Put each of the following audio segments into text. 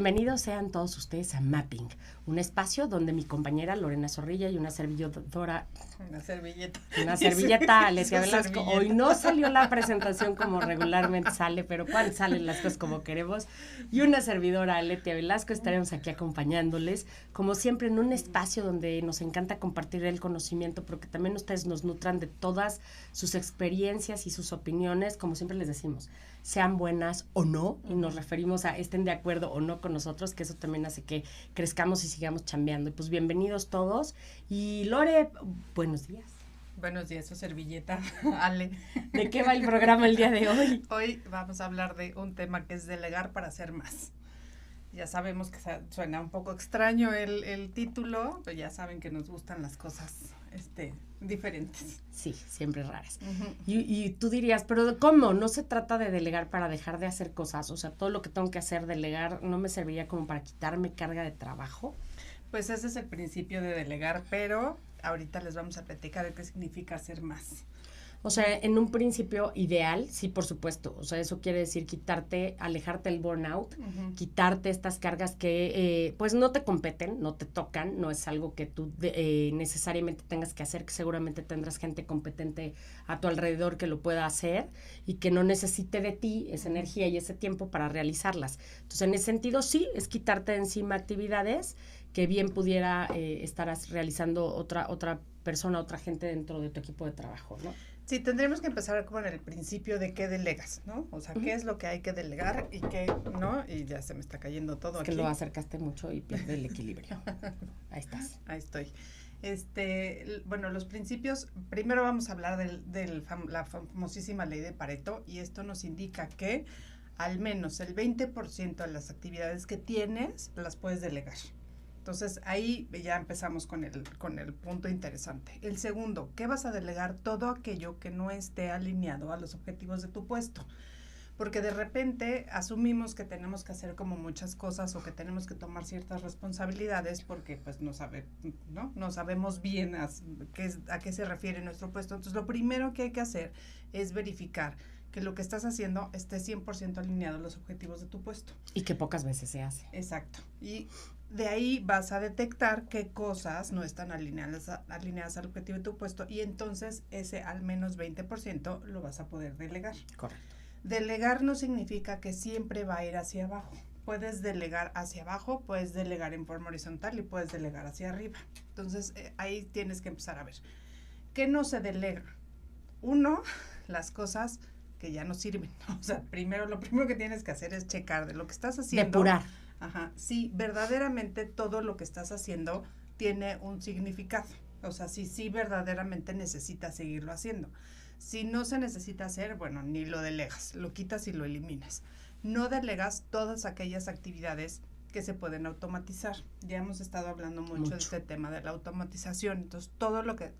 Bienvenidos sean todos ustedes a Mapping, un espacio donde mi compañera Lorena Zorrilla y una servilleta, Alesia Velasco. Hoy no salió la presentación como regularmente sale, pero cuando salen las cosas como queremos. Y una servidora, Alesia Velasco, estaremos aquí acompañándoles, como siempre, en un espacio donde nos encanta compartir el conocimiento, pero que también ustedes nos nutran de todas sus experiencias y sus opiniones, como siempre les decimos, sean buenas o no, y nos referimos a estén de acuerdo o no con nosotros, que eso también hace que crezcamos y sigamos chambeando. Y pues bienvenidos todos. Y Lore, buenos días. Buenos días, su servilleta, Ale. ¿De qué va el programa el día de hoy? Hoy vamos a hablar de un tema que es delegar para hacer más. Ya sabemos que suena un poco extraño el título, pero ya saben que nos gustan las cosas diferentes. Sí, siempre raras. Uh-huh. Y tú dirías, pero ¿cómo? No se trata de delegar para dejar de hacer cosas. O sea, todo lo que tengo que hacer, delegar, ¿no me serviría como para quitarme carga de trabajo? Pues ese es el principio de delegar, pero ahorita les vamos a platicar qué significa hacer más. O sea, en un principio ideal, sí, por supuesto. O sea, eso quiere decir alejarte del burnout, quitarte estas cargas que pues no te competen, no te tocan, no es algo que tú necesariamente tengas que hacer, que seguramente tendrás gente competente a tu alrededor que lo pueda hacer y que no necesite de ti esa energía y ese tiempo para realizarlas. Entonces, en ese sentido, sí, es quitarte de encima actividades que bien pudiera estarás realizando otra persona, otra gente dentro de tu equipo de trabajo, ¿no? Sí, tendríamos que empezar como en el principio de qué delegas, ¿no? O sea, qué es lo que hay que delegar y qué no, y ya se me está cayendo todo aquí. Es que lo acercaste mucho y pierde el equilibrio. Ahí estás. Ahí estoy. Bueno, los principios, primero vamos a hablar de la famosísima ley de Pareto, y esto nos indica que al menos el 20% de las actividades que tienes las puedes delegar. Entonces, ahí ya empezamos con el punto interesante. El segundo, ¿qué vas a delegar? Todo aquello que no esté alineado a los objetivos de tu puesto. Porque de repente asumimos que tenemos que hacer como muchas cosas o que tenemos que tomar ciertas responsabilidades porque pues no sabemos bien a qué se refiere nuestro puesto. Entonces, lo primero que hay que hacer es verificar que lo que estás haciendo esté 100% alineado a los objetivos de tu puesto. Y que pocas veces se hace. Exacto. Y de ahí vas a detectar qué cosas no están alineadas al objetivo de tu puesto, y entonces ese al menos 20% lo vas a poder delegar. Correcto. Delegar no significa que siempre va a ir hacia abajo. Puedes delegar hacia abajo, puedes delegar en forma horizontal y puedes delegar hacia arriba. Entonces ahí tienes que empezar a ver. ¿Qué no se delega? Uno, las cosas que ya no sirven. O sea, lo primero que tienes que hacer es checar de lo que estás haciendo. Depurar. Si verdaderamente todo lo que estás haciendo tiene un significado. O sea, si verdaderamente necesitas seguirlo haciendo. Si no se necesita hacer, bueno, ni lo delegas, lo quitas y lo eliminas. No delegas todas aquellas actividades que se pueden automatizar. Ya hemos estado hablando mucho de este tema de la automatización. Entonces, todo lo que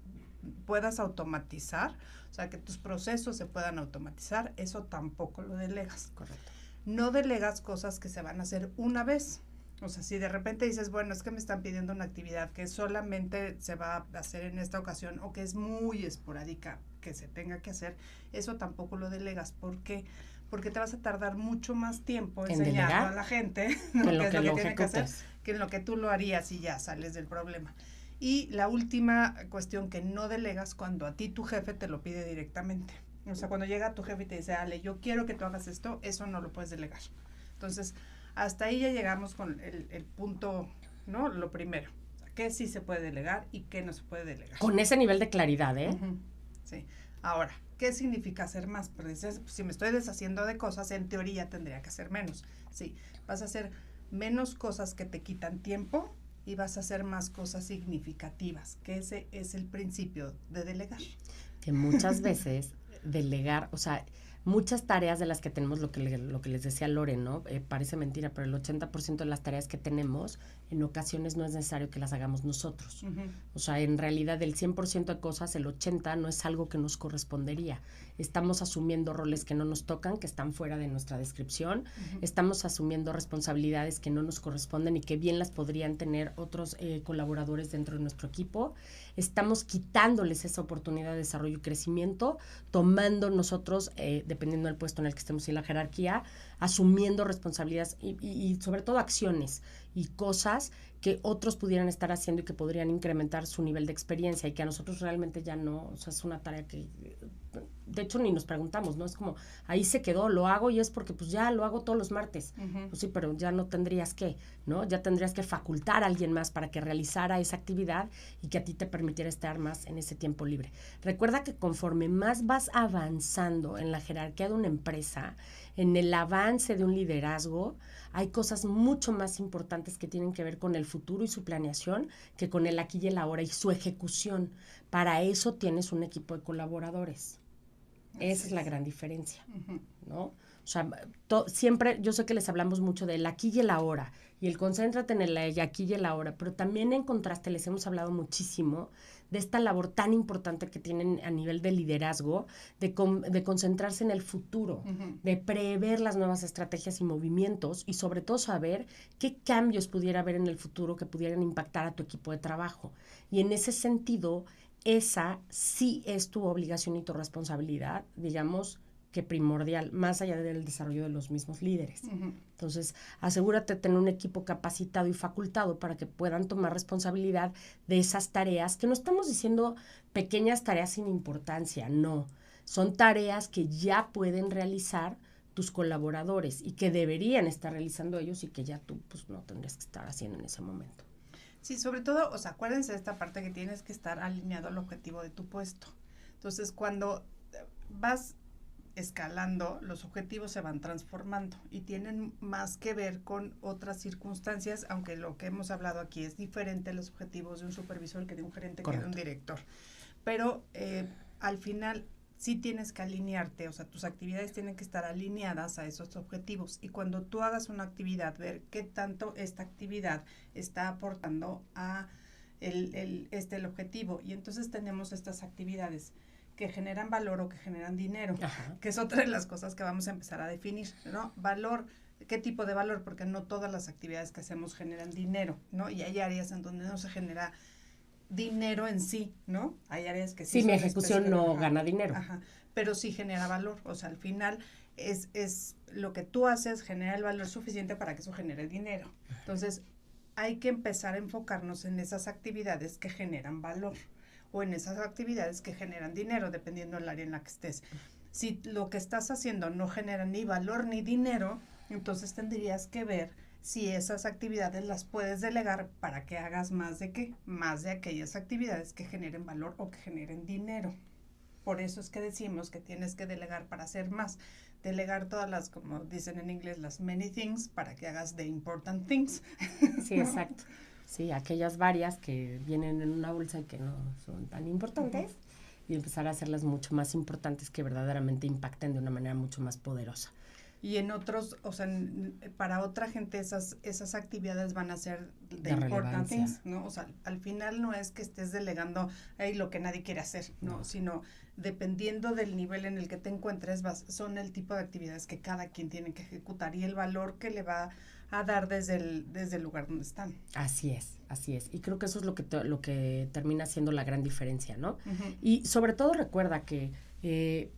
puedas automatizar, o sea, que tus procesos se puedan automatizar, eso tampoco lo delegas. Correcto. No delegas cosas que se van a hacer una vez. O sea, si de repente dices, bueno, es que me están pidiendo una actividad que solamente se va a hacer en esta ocasión o que es muy esporádica que se tenga que hacer, eso tampoco lo delegas. ¿Por qué? Porque te vas a tardar mucho más tiempo enseñando a la gente qué es lo que tiene que hacer, que en lo que tú lo harías y ya sales del problema. Y la última cuestión que no delegas, cuando a ti tu jefe te lo pide directamente. O sea, cuando llega tu jefe y te dice, Ale, yo quiero que tú hagas esto, eso no lo puedes delegar. Entonces, hasta ahí ya llegamos con el punto, ¿no? Lo primero, o sea, qué sí se puede delegar y qué no se puede delegar. Con ese nivel de claridad, ¿eh? Uh-huh. Sí. Ahora, ¿qué significa hacer más? Porque dices, si me estoy deshaciendo de cosas, en teoría tendría que hacer menos. Sí, vas a hacer menos cosas que te quitan tiempo y vas a hacer más cosas significativas, que ese es el principio de delegar. Que muchas veces delegar, o sea, muchas tareas de las que tenemos, lo que les decía Lore, ¿no? Parece mentira, pero el 80% de las tareas que tenemos, en ocasiones no es necesario que las hagamos nosotros. Uh-huh. O sea, en realidad del 100% de cosas, el 80% no es algo que nos correspondería. Estamos asumiendo roles que no nos tocan, que están fuera de nuestra descripción. Uh-huh. Estamos asumiendo responsabilidades que no nos corresponden y que bien las podrían tener otros colaboradores dentro de nuestro equipo. estamos quitándoles esa oportunidad de desarrollo y crecimiento, tomando nosotros, dependiendo del puesto en el que estemos en la jerarquía, asumiendo responsabilidades y sobre todo acciones y cosas que otros pudieran estar haciendo y que podrían incrementar su nivel de experiencia y que a nosotros realmente ya no, o sea, es una tarea que de hecho ni nos preguntamos, ¿no? Es como, ahí se quedó, lo hago y es porque pues ya lo hago todos los martes. Pues sí, pero ya no tendrías que, ¿no? Ya tendrías que facultar a alguien más para que realizara esa actividad y que a ti te permitiera estar más en ese tiempo libre. Recuerda que conforme más vas avanzando en la jerarquía de una empresa, en el avance de un liderazgo, hay cosas mucho más importantes que tienen que ver con el futuro y su planeación que con el aquí y el ahora y su ejecución. Para eso tienes un equipo de colaboradores. Esa es la gran diferencia, ¿no? O sea, siempre, yo sé que les hablamos mucho del aquí y el ahora, y el concéntrate en el aquí y el ahora, pero también en contraste les hemos hablado muchísimo de esta labor tan importante que tienen a nivel de liderazgo, de concentrarse en el futuro, de prever las nuevas estrategias y movimientos, y sobre todo saber qué cambios pudiera haber en el futuro que pudieran impactar a tu equipo de trabajo. Y en ese sentido, esa sí es tu obligación y tu responsabilidad, digamos, que primordial, más allá del desarrollo de los mismos líderes. Entonces, asegúrate de tener un equipo capacitado y facultado para que puedan tomar responsabilidad de esas tareas, que no estamos diciendo pequeñas tareas sin importancia, no. Son tareas que ya pueden realizar tus colaboradores y que deberían estar realizando ellos y que ya tú pues no tendrías que estar haciendo en ese momento. Sí, sobre todo, o sea, acuérdense de esta parte que tienes que estar alineado al objetivo de tu puesto. Entonces, cuando vas escalando, los objetivos se van transformando y tienen más que ver con otras circunstancias, aunque lo que hemos hablado aquí es diferente los objetivos de un supervisor que de un gerente. Correcto. Que de un director. Pero al final sí tienes que alinearte, o sea, tus actividades tienen que estar alineadas a esos objetivos y cuando tú hagas una actividad, ver qué tanto esta actividad está aportando a el objetivo. Y entonces tenemos estas actividades que generan valor o que generan dinero, ajá, que es otra de las cosas que vamos a empezar a definir, ¿no? Valor, ¿qué tipo de valor? Porque no todas las actividades que hacemos generan dinero, ¿no? Y hay áreas en donde no se genera dinero en sí, ¿no? Hay áreas que sí. Sí, mi ejecución no gana dinero. Ajá, pero sí genera valor, o sea, al final es lo que tú haces genera el valor suficiente para que eso genere dinero. Entonces, hay que empezar a enfocarnos en esas actividades que generan valor o en esas actividades que generan dinero, dependiendo del área en la que estés. Si lo que estás haciendo no genera ni valor ni dinero, entonces tendrías que ver si esas actividades las puedes delegar para que hagas más de qué, más de aquellas actividades que generen valor o que generen dinero. Por eso es que decimos que tienes que delegar para hacer más. Delegar todas las, como dicen en inglés, las many things para que hagas the important things. Sí, exacto. Sí, aquellas varias que vienen en una bolsa y que no son tan importantes, y empezar a hacerlas mucho más importantes que verdaderamente impacten de una manera mucho más poderosa. Y en otros, o sea, para otra gente esas actividades van a ser de important things, ¿no? O sea, al final no es que estés delegando ahí lo que nadie quiere hacer, ¿no? Sino dependiendo del nivel en el que te encuentres, son el tipo de actividades que cada quien tiene que ejecutar y el valor que le va a dar desde el lugar donde están. Así es. Y creo que eso es lo que termina siendo la gran diferencia, ¿no? Y sobre todo recuerda que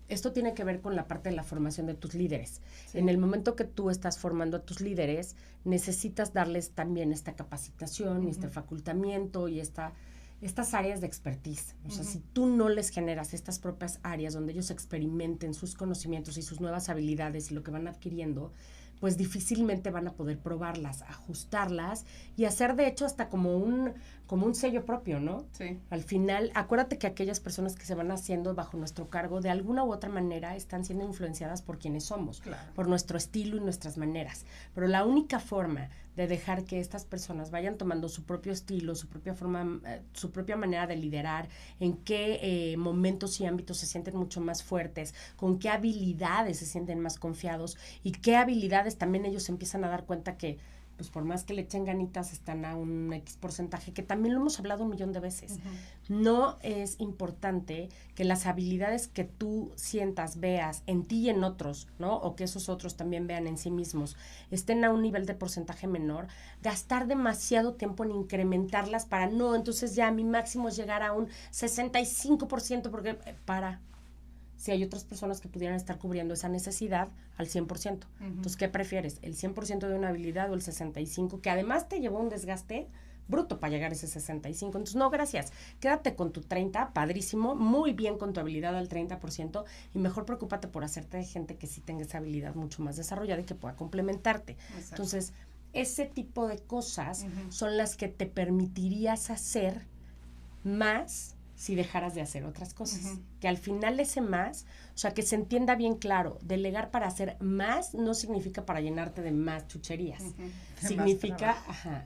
esto tiene que ver con la parte de la formación de tus líderes. Sí. En el momento que tú estás formando a tus líderes, necesitas darles también esta capacitación y este facultamiento y estas áreas de expertise. O sea, si tú no les generas estas propias áreas donde ellos experimenten sus conocimientos y sus nuevas habilidades y lo que van adquiriendo, pues difícilmente van a poder probarlas, ajustarlas y hacer de hecho hasta como un sello propio, ¿no? Sí. Al final, acuérdate que aquellas personas que se van haciendo bajo nuestro cargo, de alguna u otra manera están siendo influenciadas por quienes somos, claro, por nuestro estilo y nuestras maneras. Pero la única forma de dejar que estas personas vayan tomando su propio estilo, su propia forma, su propia manera de liderar, en qué momentos y ámbitos se sienten mucho más fuertes, con qué habilidades se sienten más confiados y qué habilidades también ellos empiezan a dar cuenta que pues por más que le echen ganitas, están a un X porcentaje, que también lo hemos hablado 1,000,000 de veces. No es importante que las habilidades que tú sientas, veas en ti y en otros, ¿no? O que esos otros también vean en sí mismos, estén a un nivel de porcentaje menor, gastar demasiado tiempo en incrementarlas para no, entonces ya mi máximo es llegar a un 65%, porque si hay otras personas que pudieran estar cubriendo esa necesidad al 100%. Entonces, ¿qué prefieres? ¿El 100% de una habilidad o el 65%? Que además te llevó un desgaste bruto para llegar a ese 65%. Entonces, no, gracias. Quédate con tu 30%, padrísimo, muy bien con tu habilidad al 30%, y mejor preocúpate por hacerte de gente que sí tenga esa habilidad mucho más desarrollada y que pueda complementarte. Exacto. Entonces, ese tipo de cosas son las que te permitirías hacer más si dejaras de hacer otras cosas. Que al final ese más, o sea, que se entienda bien claro, delegar para hacer más no significa para llenarte de más chucherías.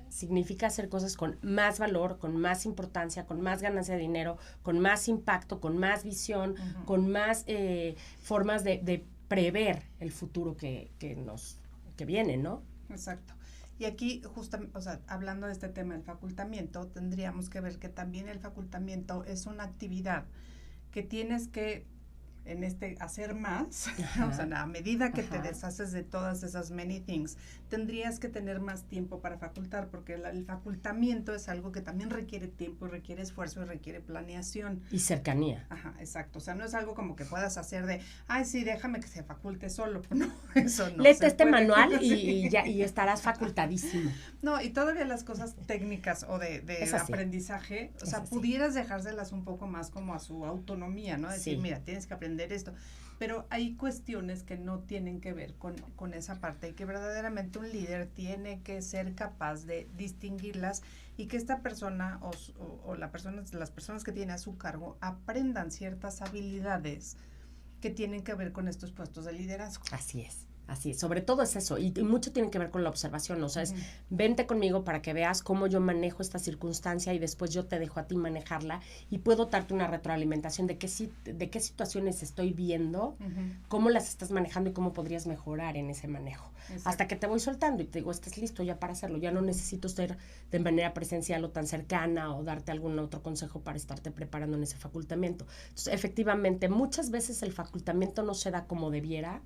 Significa hacer cosas con más valor, con más importancia, con más ganancia de dinero, con más impacto, con más visión, con más formas de prever el futuro que viene, ¿no? Exacto. Y aquí, justamente, o sea, hablando de este tema del facultamiento, tendríamos que ver que también el facultamiento es una actividad que tienes que hacer más, o sea, a medida que te deshaces de todas esas many things, tendrías que tener más tiempo para facultar, porque el facultamiento es algo que también requiere tiempo, requiere esfuerzo y requiere planeación. Y cercanía. Exacto, o sea, no es algo como que puedas hacer de, ay, sí, déjame que se faculte solo, no, eso no. Léete este manual y estarás facultadísimo. No, y todavía las cosas técnicas o de aprendizaje, o sea, pudieras dejárselas un poco más como a su autonomía, ¿no? Decir, mira, tienes que aprender esto, pero hay cuestiones que no tienen que ver con esa parte y que verdaderamente un líder tiene que ser capaz de distinguirlas y que esta persona o las personas que tiene a su cargo aprendan ciertas habilidades que tienen que ver con estos puestos de liderazgo. Así es. Sobre todo es eso, y mucho tiene que ver con la observación, o sea, es vente conmigo para que veas cómo yo manejo esta circunstancia y después yo te dejo a ti manejarla y puedo darte una retroalimentación de qué situaciones estoy viendo, cómo las estás manejando y cómo podrías mejorar en ese manejo. Exacto. Hasta que te voy soltando y te digo, estás listo ya para hacerlo, ya no necesito ser de manera presencial o tan cercana o darte algún otro consejo para estarte preparando en ese facultamiento. Entonces, efectivamente, muchas veces el facultamiento no se da como debiera,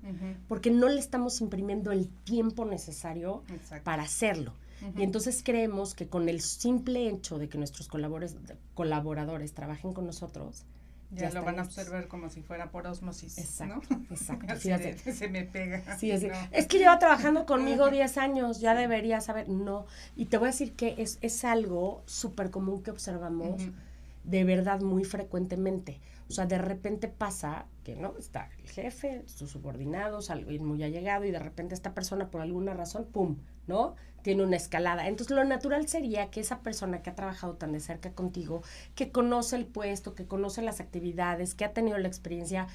porque no le estamos imprimiendo el tiempo necesario para hacerlo. Y entonces creemos que con el simple hecho de que nuestros colaboradores trabajen con nosotros, ya lo van a observar como si fuera por ósmosis. Exacto, ¿no? Exacto. Se me pega. Sí, no. Es que lleva trabajando conmigo 10 años, ya debería saber. No, y te voy a decir que es algo súper común que observamos de verdad muy frecuentemente. O sea, de repente pasa que, ¿no? Está el jefe, sus subordinados, alguien muy allegado, y de repente esta persona por alguna razón, ¡pum!, ¿no? Tiene una escalada. Entonces, lo natural sería que esa persona que ha trabajado tan de cerca contigo, que conoce el puesto, que conoce las actividades, que ha tenido la experiencia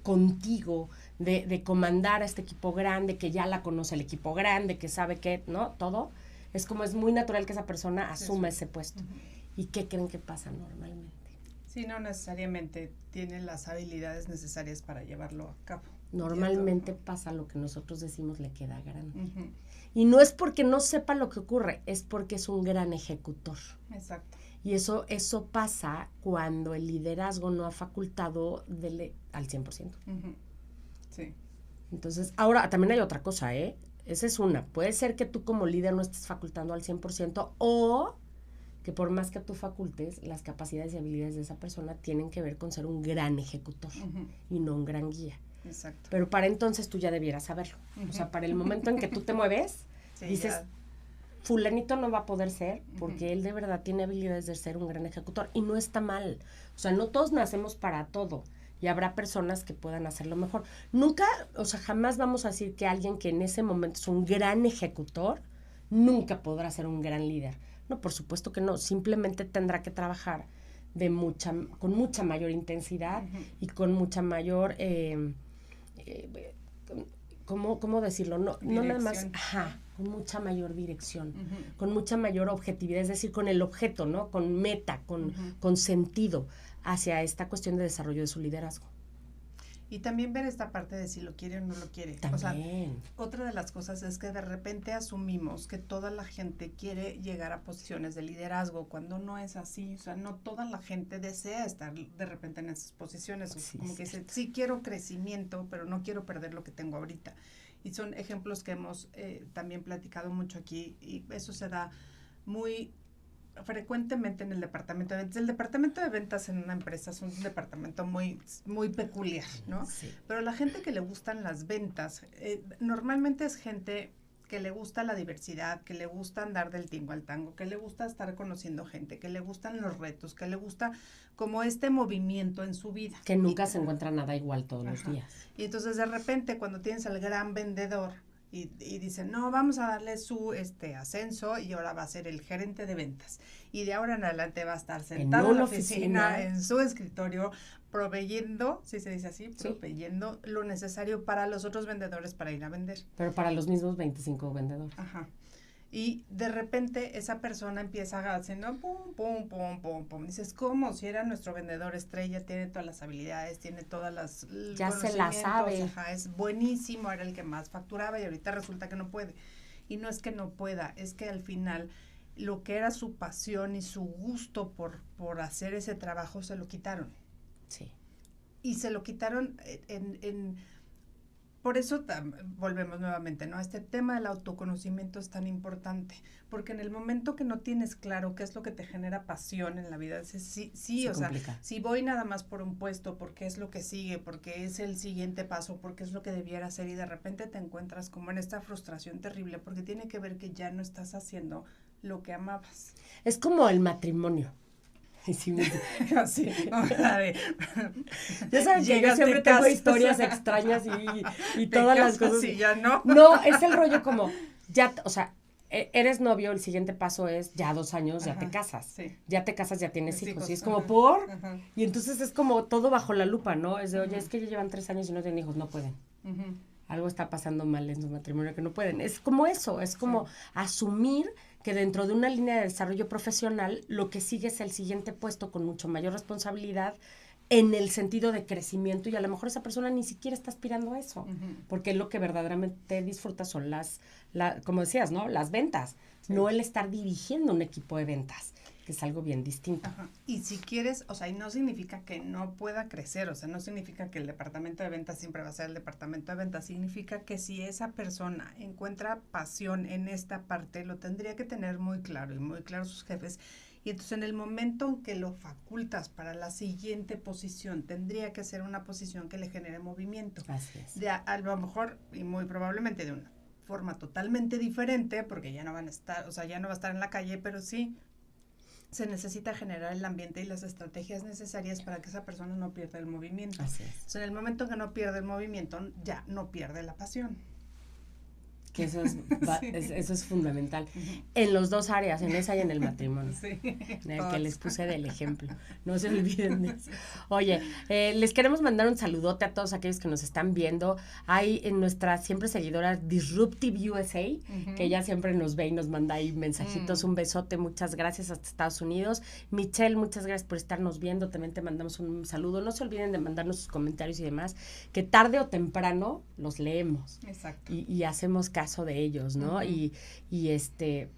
contigo de comandar a este equipo grande, que ya la conoce el equipo grande, que sabe que, ¿no? Todo. Es muy natural que esa persona asuma ese puesto. ¿Y qué creen que pasa normalmente? Sí, no necesariamente tiene las habilidades necesarias para llevarlo a cabo. Normalmente pasa lo que nosotros decimos, le queda grande. Y no es porque no sepa lo que ocurre, es porque es un gran ejecutor. Exacto. Y eso pasa cuando el liderazgo no ha facultado al 100%. Sí. Entonces, ahora también hay otra cosa, Esa es una. Puede ser que tú como líder no estés facultando al 100% o que por más que tú facultes, las capacidades y habilidades de esa persona tienen que ver con ser un gran ejecutor y no un gran guía. Exacto. Pero para entonces tú ya debieras saberlo. O sea, para el momento en que tú te mueves, dices, fulanito no va a poder ser, porque él de verdad tiene habilidades de ser un gran ejecutor. Y no está mal. O sea, no todos nacemos para todo. Y habrá personas que puedan hacerlo mejor. Nunca, o sea, jamás vamos a decir que alguien que en ese momento es un gran ejecutor, nunca podrá ser un gran líder. No, por supuesto que no. Simplemente tendrá que trabajar con mucha mayor intensidad y con mucha mayor, ¿cómo decirlo? No nada más, con mucha mayor dirección, con mucha mayor objetividad, es decir, con el objeto, ¿no? Con meta, con sentido hacia esta cuestión de desarrollo de su liderazgo. Y también ver esta parte de si lo quiere o no lo quiere. También. O sea, otra de las cosas es que de repente asumimos que toda la gente quiere llegar a posiciones de liderazgo cuando no es así. O sea, no toda la gente desea estar de repente en esas posiciones. Sí, como que dice, sí quiero crecimiento, pero no quiero perder lo que tengo ahorita. Y son ejemplos que hemos también platicado mucho aquí, y eso se da muy frecuentemente en el departamento de ventas. El departamento de ventas en una empresa es un departamento muy, muy peculiar, ¿no? Sí. Pero la gente que le gustan las ventas, normalmente es gente que le gusta la diversidad, que le gusta andar del tingo al tango, que le gusta estar conociendo gente, que le gustan los retos, que le gusta como este movimiento en su vida. Que nunca se encuentra nada igual todos los días. Y entonces de repente cuando tienes al gran vendedor y dicen, no, vamos a darle su ascenso y ahora va a ser el gerente de ventas. Y de ahora en adelante va a estar sentado en la oficina, en su escritorio, proveyendo, si se dice así, proveyendo lo necesario para los otros vendedores para ir a vender. Pero para los mismos 25 vendedores. Ajá. Y de repente esa persona empieza haciendo pum, pum, pum, pum, pum. Dices, ¿cómo? Si era nuestro vendedor estrella, tiene todas las habilidades, tiene todas las ya se la sabe. Ajá, es buenísimo, era el que más facturaba y ahorita resulta que no puede. Y no es que no pueda, es que al final lo que era su pasión y su gusto por hacer ese trabajo se lo quitaron. Sí. Y se lo quitaron por eso volvemos nuevamente, ¿no? Este tema del autoconocimiento es tan importante, porque en el momento que no tienes claro qué es lo que te genera pasión en la vida, sí, o sea, si voy nada más por un puesto, porque es lo que sigue, porque es el siguiente paso, porque es lo que debiera hacer, y de repente te encuentras como en esta frustración terrible, porque tiene que ver que ya no estás haciendo lo que amabas. Es como el matrimonio. Sí, así, ya saben que yo siempre tengo historias extrañas y todas las cosas. Sí, ya no. No, es el rollo como, ya, o sea, eres novio, el siguiente paso es ya 2 años, ya te casas. Sí. Ya te casas, ya tienes hijos. Y es como, ¿por? Ajá. Y entonces es como todo bajo la lupa, ¿no? Es de, oye, es que ya llevan 3 años y no tienen hijos, no pueden. Algo está pasando mal en su matrimonio que no pueden. Es como eso, es como asumir que dentro de una línea de desarrollo profesional, lo que sigue es el siguiente puesto con mucho mayor responsabilidad en el sentido de crecimiento, y a lo mejor esa persona ni siquiera está aspirando a eso, porque lo que verdaderamente disfruta son como decías, ¿no? Las ventas, no el estar dirigiendo un equipo de ventas, que es algo bien distinto. Ajá. Y si quieres, o sea, y no significa que no pueda crecer, o sea, no significa que el departamento de ventas siempre va a ser el departamento de ventas, significa que si esa persona encuentra pasión en esta parte, lo tendría que tener muy claro y muy claro sus jefes, y entonces en el momento en que lo facultas para la siguiente posición, tendría que ser una posición que le genere movimiento. Así es. A lo mejor, y muy probablemente de una forma totalmente diferente, porque ya no van a estar, o sea, ya no va a estar en la calle, pero sí se necesita generar el ambiente y las estrategias necesarias para que esa persona no pierda el movimiento. Así es. Entonces, en el momento en que no pierde el movimiento, ya no pierde la pasión. Que eso es fundamental. En los 2 áreas, en esa y en el matrimonio. Sí. Que les puse del ejemplo. No se olviden de eso. Oye, les queremos mandar un saludote a todos aquellos que nos están viendo. Hay en nuestra siempre seguidora Disruptive USA, que ella siempre nos ve y nos manda ahí mensajitos. Un besote, muchas gracias hasta Estados Unidos. Michelle, muchas gracias por estarnos viendo. También te mandamos un saludo. No se olviden de mandarnos sus comentarios y demás, que tarde o temprano los leemos. Exacto. Y hacemos caso de ellos, ¿no? Y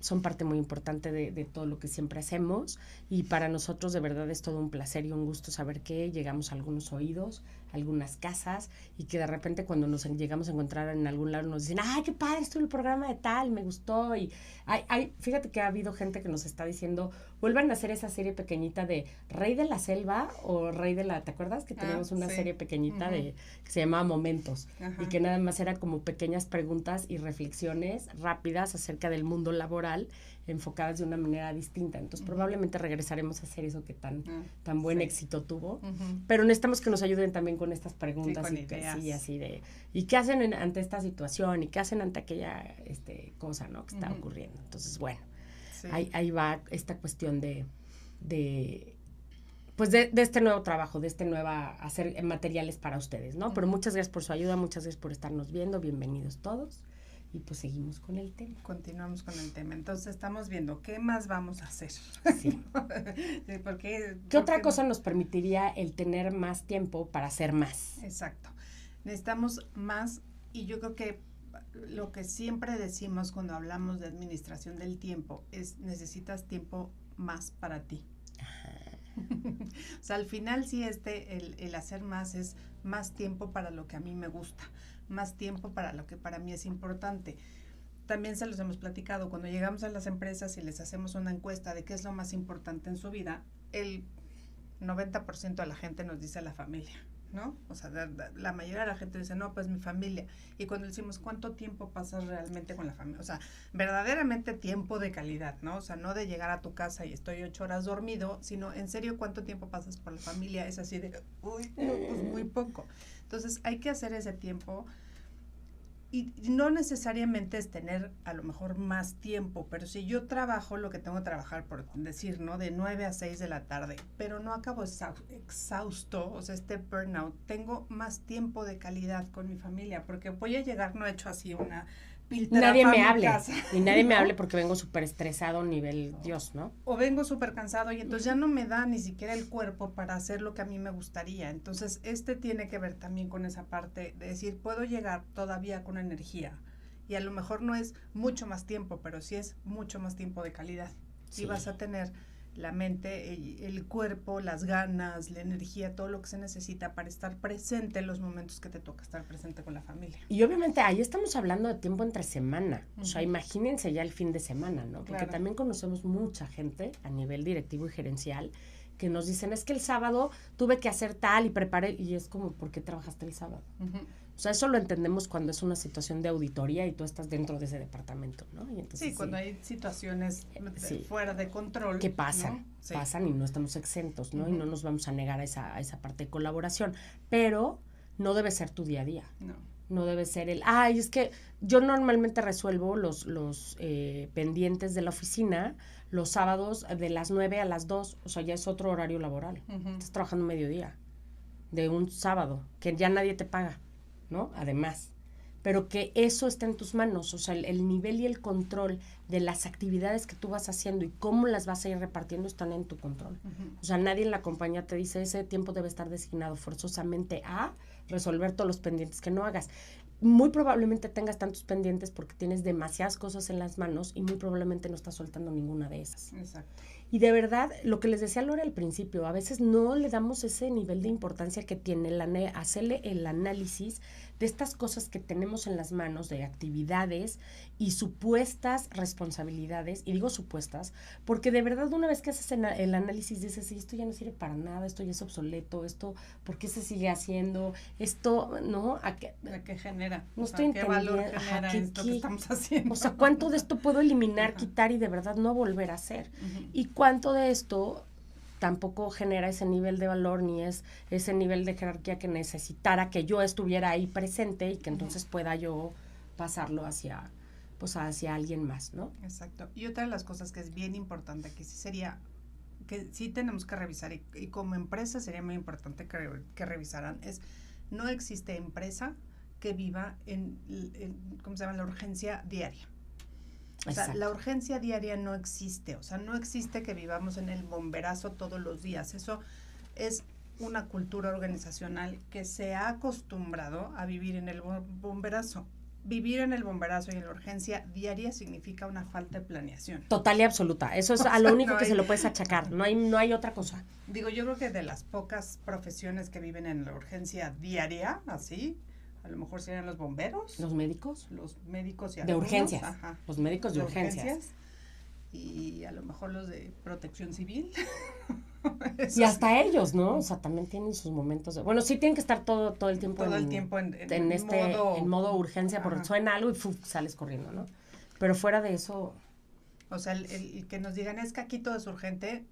son parte muy importante de todo lo que siempre hacemos, y para nosotros de verdad es todo un placer y un gusto saber que llegamos a algunos oídos, algunas casas, y que de repente cuando nos llegamos a encontrar en algún lado nos dicen, ¡ay, qué padre, estuvo el programa de tal, me gustó! Y fíjate que ha habido gente que nos está diciendo, vuelvan a hacer esa serie pequeñita de Rey de la Selva o Rey de la, ¿te acuerdas? Que teníamos una serie pequeñita que se llamaba Momentos, y que nada más era como pequeñas preguntas y reflexiones rápidas acerca del mundo laboral, enfocadas de una manera distinta. Entonces probablemente regresaremos a hacer eso que tan buen éxito tuvo, pero necesitamos que nos ayuden también con estas preguntas, con y ideas. sí, así de, ¿y qué hacen ante esta situación? ¿Y qué hacen ante aquella cosa, ¿no? Que está ocurriendo. Entonces, bueno, ahí va esta cuestión de este nuevo trabajo, de hacer materiales para ustedes, ¿no? Pero muchas gracias por su ayuda, muchas gracias por estarnos viendo, bienvenidos todos, Y pues seguimos con el tema. Continuamos con el tema. Entonces estamos viendo qué más vamos a hacer. Sí. ¿Qué otra cosa nos permitiría el tener más tiempo para hacer más? Exacto. Necesitamos más, y yo creo que lo que siempre decimos cuando hablamos de administración del tiempo es necesitas tiempo más para ti. O sea, al final sí el hacer más es más tiempo para lo que a mí me gusta, más tiempo para lo que para mí es importante. También se los hemos platicado, cuando llegamos a las empresas y les hacemos una encuesta de qué es lo más importante en su vida, el 90% de la gente nos dice la familia, ¿no? O sea, la mayoría de la gente dice, no, pues mi familia. Y cuando decimos, ¿cuánto tiempo pasas realmente con la familia? O sea, verdaderamente tiempo de calidad, ¿no? O sea, no de llegar a tu casa y estoy 8 horas dormido, sino en serio, ¿cuánto tiempo pasas por la familia? Es así de, uy, no, pues muy poco. Entonces, hay que hacer ese tiempo. Y no necesariamente es tener a lo mejor más tiempo, pero si yo trabajo lo que tengo que trabajar, por decir, ¿no? De 9 a 6 de la tarde, pero no acabo exhausto, o sea, burnout, tengo más tiempo de calidad con mi familia, porque voy a llegar, no he hecho así una nadie me hable, y nadie me hable porque vengo súper estresado nivel Dios, ¿no? O vengo súper cansado y entonces ya no me da ni siquiera el cuerpo para hacer lo que a mí me gustaría. Entonces, tiene que ver también con esa parte de decir, puedo llegar todavía con energía y a lo mejor no es mucho más tiempo, pero sí es mucho más tiempo de calidad. Sí. Y vas a tener la mente, el cuerpo, las ganas, la energía, todo lo que se necesita para estar presente en los momentos que te toca estar presente con la familia. Y obviamente ahí estamos hablando de tiempo entre semana, o sea, imagínense ya el fin de semana, ¿no? Porque también conocemos mucha gente a nivel directivo y gerencial que nos dicen, es que el sábado tuve que hacer tal y preparé, y es como, ¿por qué trabajaste el sábado? O sea, eso lo entendemos cuando es una situación de auditoría y tú estás dentro de ese departamento, ¿no? Y entonces, sí, cuando hay situaciones fuera de control. Que pasan, ¿no? Sí. Pasan y no estamos exentos, ¿no? Y no nos vamos a negar a esa parte de colaboración. Pero no debe ser tu día a día. No debe ser es que yo normalmente resuelvo los pendientes de la oficina los sábados de las 9 a las 2, o sea, ya es otro horario laboral. Estás trabajando mediodía de un sábado, que ya nadie te paga, ¿no? Además, pero que eso está en tus manos, o sea, el nivel y el control de las actividades que tú vas haciendo y cómo las vas a ir repartiendo están en tu control. O sea, nadie en la compañía te dice, ese tiempo debe estar designado forzosamente a resolver todos los pendientes que no hagas. Muy probablemente tengas tantos pendientes porque tienes demasiadas cosas en las manos y muy probablemente no estás soltando ninguna de esas. Exacto. Y de verdad, lo que les decía Lore al principio, a veces no le damos ese nivel de importancia que tiene hacerle el análisis de estas cosas que tenemos en las manos, de actividades y supuestas responsabilidades, y digo supuestas, porque de verdad una vez que haces el análisis dices, sí, esto ya no sirve para nada, esto ya es obsoleto, esto, ¿por qué se sigue haciendo? Esto, ¿no? ¿A qué genera? No estoy entendiendo. ¿Qué valor genera esto que estamos haciendo? O sea, ¿cuánto de esto puedo eliminar, quitar y de verdad no volver a hacer? Y cuánto de esto tampoco genera ese nivel de valor ni es ese nivel de jerarquía que necesitara que yo estuviera ahí presente y que entonces pueda yo pasarlo hacia alguien más, ¿no? Exacto. Y otra de las cosas que es bien importante, que sí sería, que sí tenemos que revisar y como empresa sería muy importante que revisaran, es no existe empresa que viva en ¿cómo se llama? La urgencia diaria. O sea, la urgencia diaria no existe, o sea, no existe que vivamos en el bomberazo todos los días. Eso es una cultura organizacional que se ha acostumbrado a vivir en el bomberazo. Vivir en el bomberazo y en la urgencia diaria significa una falta de planeación. Total y absoluta. Eso es a lo único que se lo puedes achacar. No hay otra cosa. Digo, yo creo que de las pocas profesiones que viven en la urgencia diaria, así, a lo mejor serían los bomberos. ¿Los médicos? Los médicos y de urgencias. Ajá. Los médicos de urgencias. Y a lo mejor los de protección civil. Y hasta ellos, ¿no? O sea, también tienen sus momentos de... Bueno, sí tienen que estar todo el tiempo en modo urgencia, porque suena algo y sales corriendo, ¿no? Pero fuera de eso... O sea, el que nos digan es que aquí todo es urgente,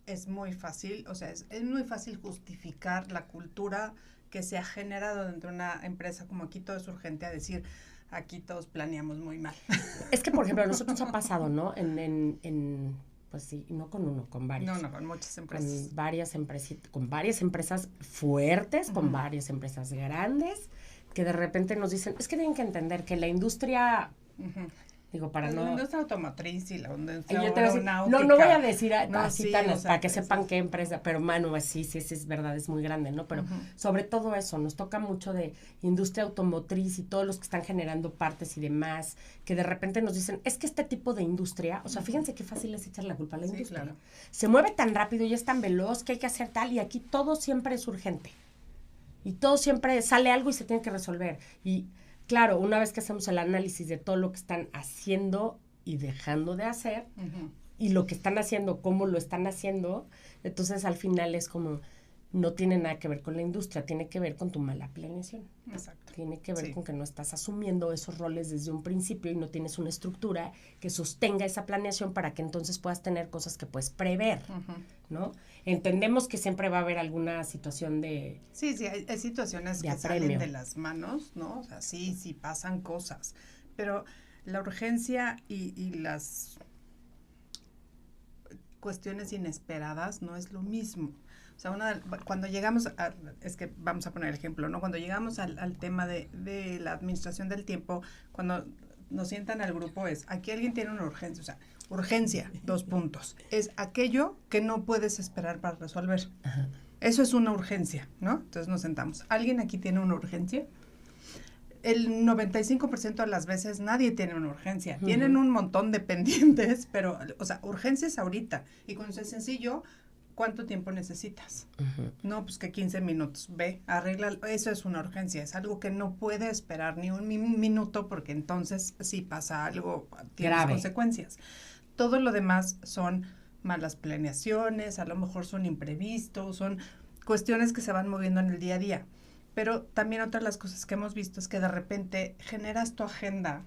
es muy fácil, o sea, es muy fácil justificar la cultura que se ha generado dentro de una empresa como aquí todo es urgente, a decir, aquí todos planeamos muy mal. Es que, por ejemplo, a nosotros ha pasado, ¿no? Pues sí, no con uno, con varios. No, con muchas empresas. Con varias empresas fuertes, con varias empresas grandes, que de repente nos dicen, es que tienen que entender que la industria... Digo, para no... La industria automotriz y la industria aeronáutica. No voy a decir así tan, para que sepan qué empresa, pero mano, sí, es verdad, es muy grande, ¿no? Pero sobre todo eso, nos toca mucho de industria automotriz y todos los que están generando partes y demás, que de repente nos dicen, es que este tipo de industria, o sea, fíjense qué fácil es echar la culpa a la industria. Claro. Se mueve tan rápido y es tan veloz que hay que hacer tal, y aquí todo siempre es urgente. Y todo siempre sale algo y se tiene que resolver. Y claro, una vez que hacemos el análisis de todo lo que están haciendo y dejando de hacer, y lo que están haciendo, cómo lo están haciendo, entonces al final es como, no tiene nada que ver con la industria, tiene que ver con tu mala planeación. Exacto. Tiene que ver con que no estás asumiendo esos roles desde un principio y no tienes una estructura que sostenga esa planeación para que entonces puedas tener cosas que puedes prever, ¿no? Entendemos que siempre va a haber alguna situación de... Sí, hay situaciones que salen de las manos, ¿no? O sea, sí pasan cosas, pero la urgencia y las cuestiones inesperadas no es lo mismo. O sea, cuando llegamos es que vamos a poner el ejemplo, ¿no? Cuando llegamos al tema de la administración del tiempo, cuando nos sientan al grupo aquí alguien tiene una urgencia, o sea, urgencia, 2 puntos, es aquello que no puedes esperar para resolver. Ajá. Eso es una urgencia, ¿no? Entonces nos sentamos. ¿Alguien aquí tiene una urgencia? El 95% de las veces nadie tiene una urgencia. Tienen un montón de pendientes, pero, o sea, urgencia es ahorita. Y cuando es sencillo, ¿cuánto tiempo necesitas? No, pues que 15 minutos. Ve, arregla. Eso es una urgencia. Es algo que no puede esperar ni un minuto porque entonces si pasa algo, tienes consecuencias. Todo lo demás son malas planeaciones, a lo mejor son imprevistos, son cuestiones que se van moviendo en el día a día. Pero también otra de las cosas que hemos visto es que de repente generas tu agenda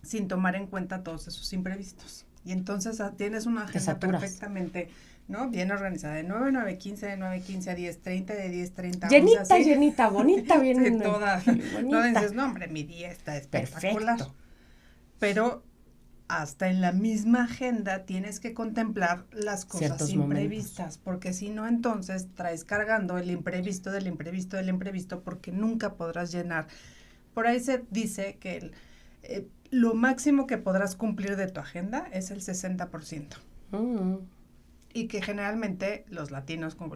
sin tomar en cuenta todos esos imprevistos. Y entonces tienes una agenda perfectamente, ¿no? Bien organizada, de 9 a 9:15, de 9:15 a 10:30, de 10:30 a 11. Llenita, bonita, bien. Sí, toda. No dices, no, hombre, mi día está espectacular. Perfecto. Pero hasta en la misma agenda tienes que contemplar las cosas ciertos imprevistas, momentos. Porque si no, entonces traes cargando el imprevisto del imprevisto del imprevisto, porque nunca podrás llenar. Por ahí se dice que lo máximo que podrás cumplir de tu agenda es el 60%. Y que generalmente los latinos, como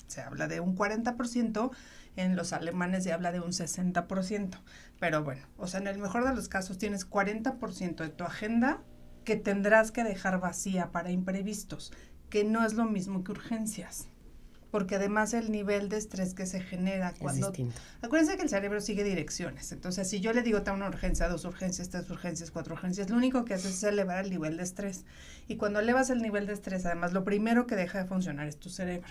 se habla de un 40%, en los alemanes se habla de un 60%. Pero bueno, o sea, en el mejor de los casos tienes 40% de tu agenda que tendrás que dejar vacía para imprevistos, que no es lo mismo que urgencias. Porque además el nivel de estrés que se genera cuando... Es distinto. Acuérdense que el cerebro sigue direcciones. Entonces, si yo le digo una urgencia, 2 urgencias, 3 urgencias, 4 urgencias, lo único que hace es elevar el nivel de estrés. Y cuando elevas el nivel de estrés, además, lo primero que deja de funcionar es tu cerebro.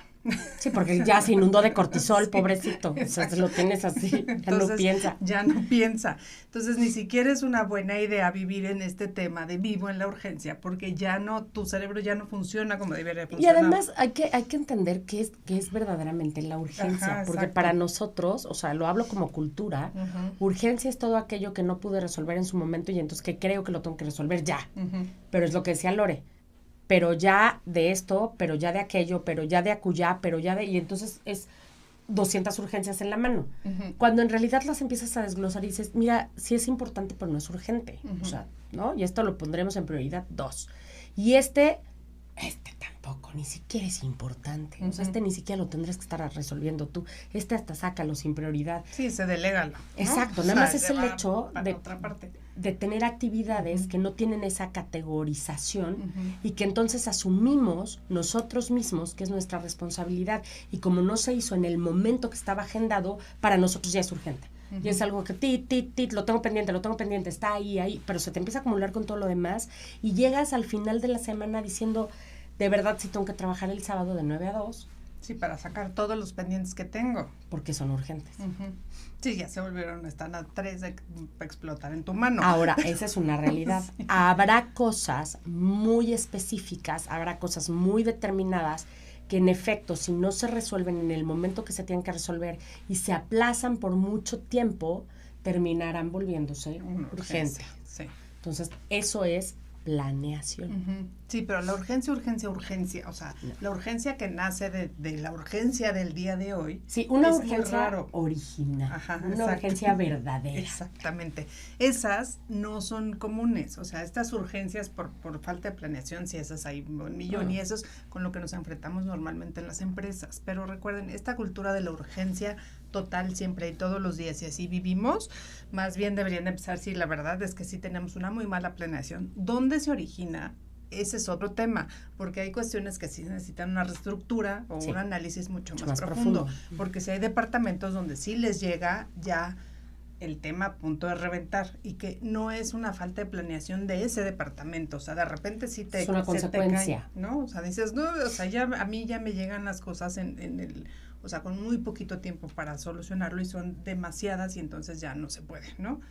Sí, porque ya se inundó de cortisol, sí, pobrecito. O sea, lo tienes así, ya entonces, no piensa. Ya no piensa. Entonces, ni siquiera es una buena idea vivir en este tema de vivo en la urgencia, porque ya no, tu cerebro ya no funciona como debería funcionar. Y además hay que entender que es verdaderamente la urgencia. Ajá, porque para nosotros, o sea, lo hablo como cultura, urgencia es todo aquello que no pude resolver en su momento y entonces que creo que lo tengo que resolver ya. Pero es lo que decía Lore. Pero ya de esto, pero ya de aquello, pero ya de acullá, pero ya de... Y entonces es 200 urgencias en la mano. Cuando en realidad las empiezas a desglosar y dices, mira, sí es importante, pero no es urgente. O sea, ¿no? Y esto lo pondremos en prioridad 2. Y este tampoco, ni siquiera es importante. O sea, ni siquiera lo tendrás que estar resolviendo tú. Hasta sácalo sin prioridad. Sí, se delega, ¿no? Exacto, nada más es el hecho de tener actividades que no tienen esa categorización y que entonces asumimos nosotros mismos que es nuestra responsabilidad. Y como no se hizo en el momento que estaba agendado, para nosotros ya es urgente. Y es algo que lo tengo pendiente, está ahí, pero se te empieza a acumular con todo lo demás y llegas al final de la semana diciendo, de verdad sí tengo que trabajar el sábado de 9 a 2. Sí, para sacar todos los pendientes que tengo. Porque son urgentes. Sí, ya se volvieron, están a 3 de explotar en tu mano. Ahora, esa es una realidad. Sí. Habrá cosas muy específicas, habrá cosas muy determinadas que en efecto, si no se resuelven en el momento que se tienen que resolver y se aplazan por mucho tiempo, terminarán volviéndose urgentes. Sí. Entonces, eso es planeación. Sí, pero la urgencia, o sea, no. La urgencia que nace de la urgencia del día de hoy. Sí, una urgencia original, una urgencia verdadera. Exactamente. Esas no son comunes, o sea, estas urgencias por falta de planeación, sí, esas hay un millón, y eso es con lo que nos enfrentamos normalmente en las empresas. Pero recuerden, esta cultura de la urgencia total siempre y todos los días, y así vivimos, más bien deberían empezar, sí, la verdad es que sí tenemos una muy mala planeación. ¿Dónde se origina? Ese es otro tema, porque hay cuestiones que sí necesitan una reestructura o un análisis mucho más profundo, porque si hay departamentos donde sí les llega ya el tema a punto de reventar, y que no es una falta de planeación de ese departamento, o sea, de repente sí es una consecuencia, te cae, ¿no? O sea, dices, no, o sea, ya a mí ya me llegan las cosas en el, o sea, con muy poquito tiempo para solucionarlo, y son demasiadas, y entonces ya no se puede, ¿no?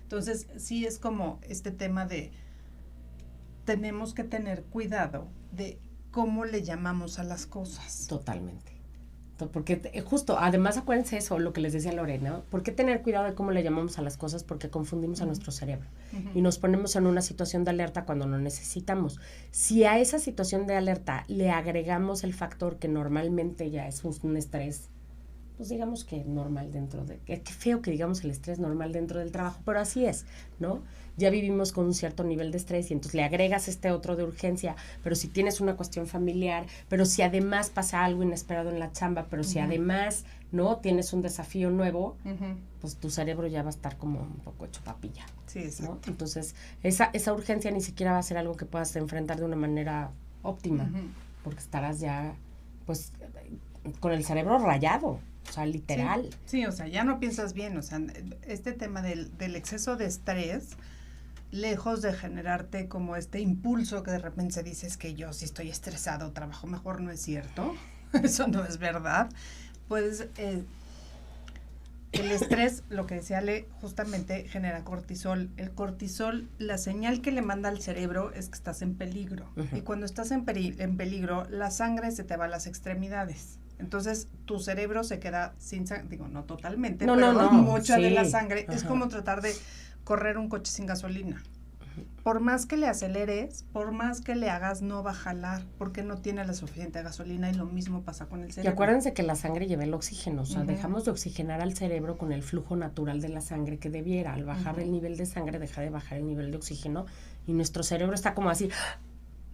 Entonces, sí es como este tema de tenemos que tener cuidado de cómo le llamamos a las cosas. Totalmente. Porque justo, además acuérdense eso, lo que les decía Lorena, ¿por qué tener cuidado de cómo le llamamos a las cosas? Porque confundimos a nuestro cerebro y nos ponemos en una situación de alerta cuando no necesitamos. Si a esa situación de alerta le agregamos el factor que normalmente ya es un estrés, pues digamos que normal dentro de, qué feo que digamos el estrés normal dentro del trabajo, pero así es, ¿no? Ya vivimos con un cierto nivel de estrés y entonces le agregas este otro de urgencia, pero si tienes una cuestión familiar, pero si además pasa algo inesperado en la chamba, pero si además, ¿no? Tienes un desafío nuevo, pues tu cerebro ya va a estar como un poco hecho papilla. Sí, exacto. ¿No? Entonces, esa urgencia ni siquiera va a ser algo que puedas enfrentar de una manera óptima, porque estarás ya, pues, con el cerebro rayado. O sea, literal. Sí, o sea, ya no piensas bien, o sea, este tema del exceso de estrés, lejos de generarte como este impulso que de repente dices que yo si estoy estresado trabajo mejor, no es cierto, eso no es verdad, pues el estrés, lo que decía Ale, justamente genera cortisol. El cortisol, la señal que le manda al cerebro es que estás en peligro, y cuando estás en peligro, la sangre se te va a las extremidades. Entonces, tu cerebro se queda sin sangre, digo, no totalmente, pero mucha de la sangre. Es como tratar de correr un coche sin gasolina. Por más que le aceleres, por más que le hagas, no va a jalar, porque no tiene la suficiente gasolina, y lo mismo pasa con el cerebro. Y acuérdense que la sangre lleva el oxígeno, o sea, dejamos de oxigenar al cerebro con el flujo natural de la sangre que debiera. Al bajar el nivel de sangre, deja de bajar el nivel de oxígeno, y nuestro cerebro está como así...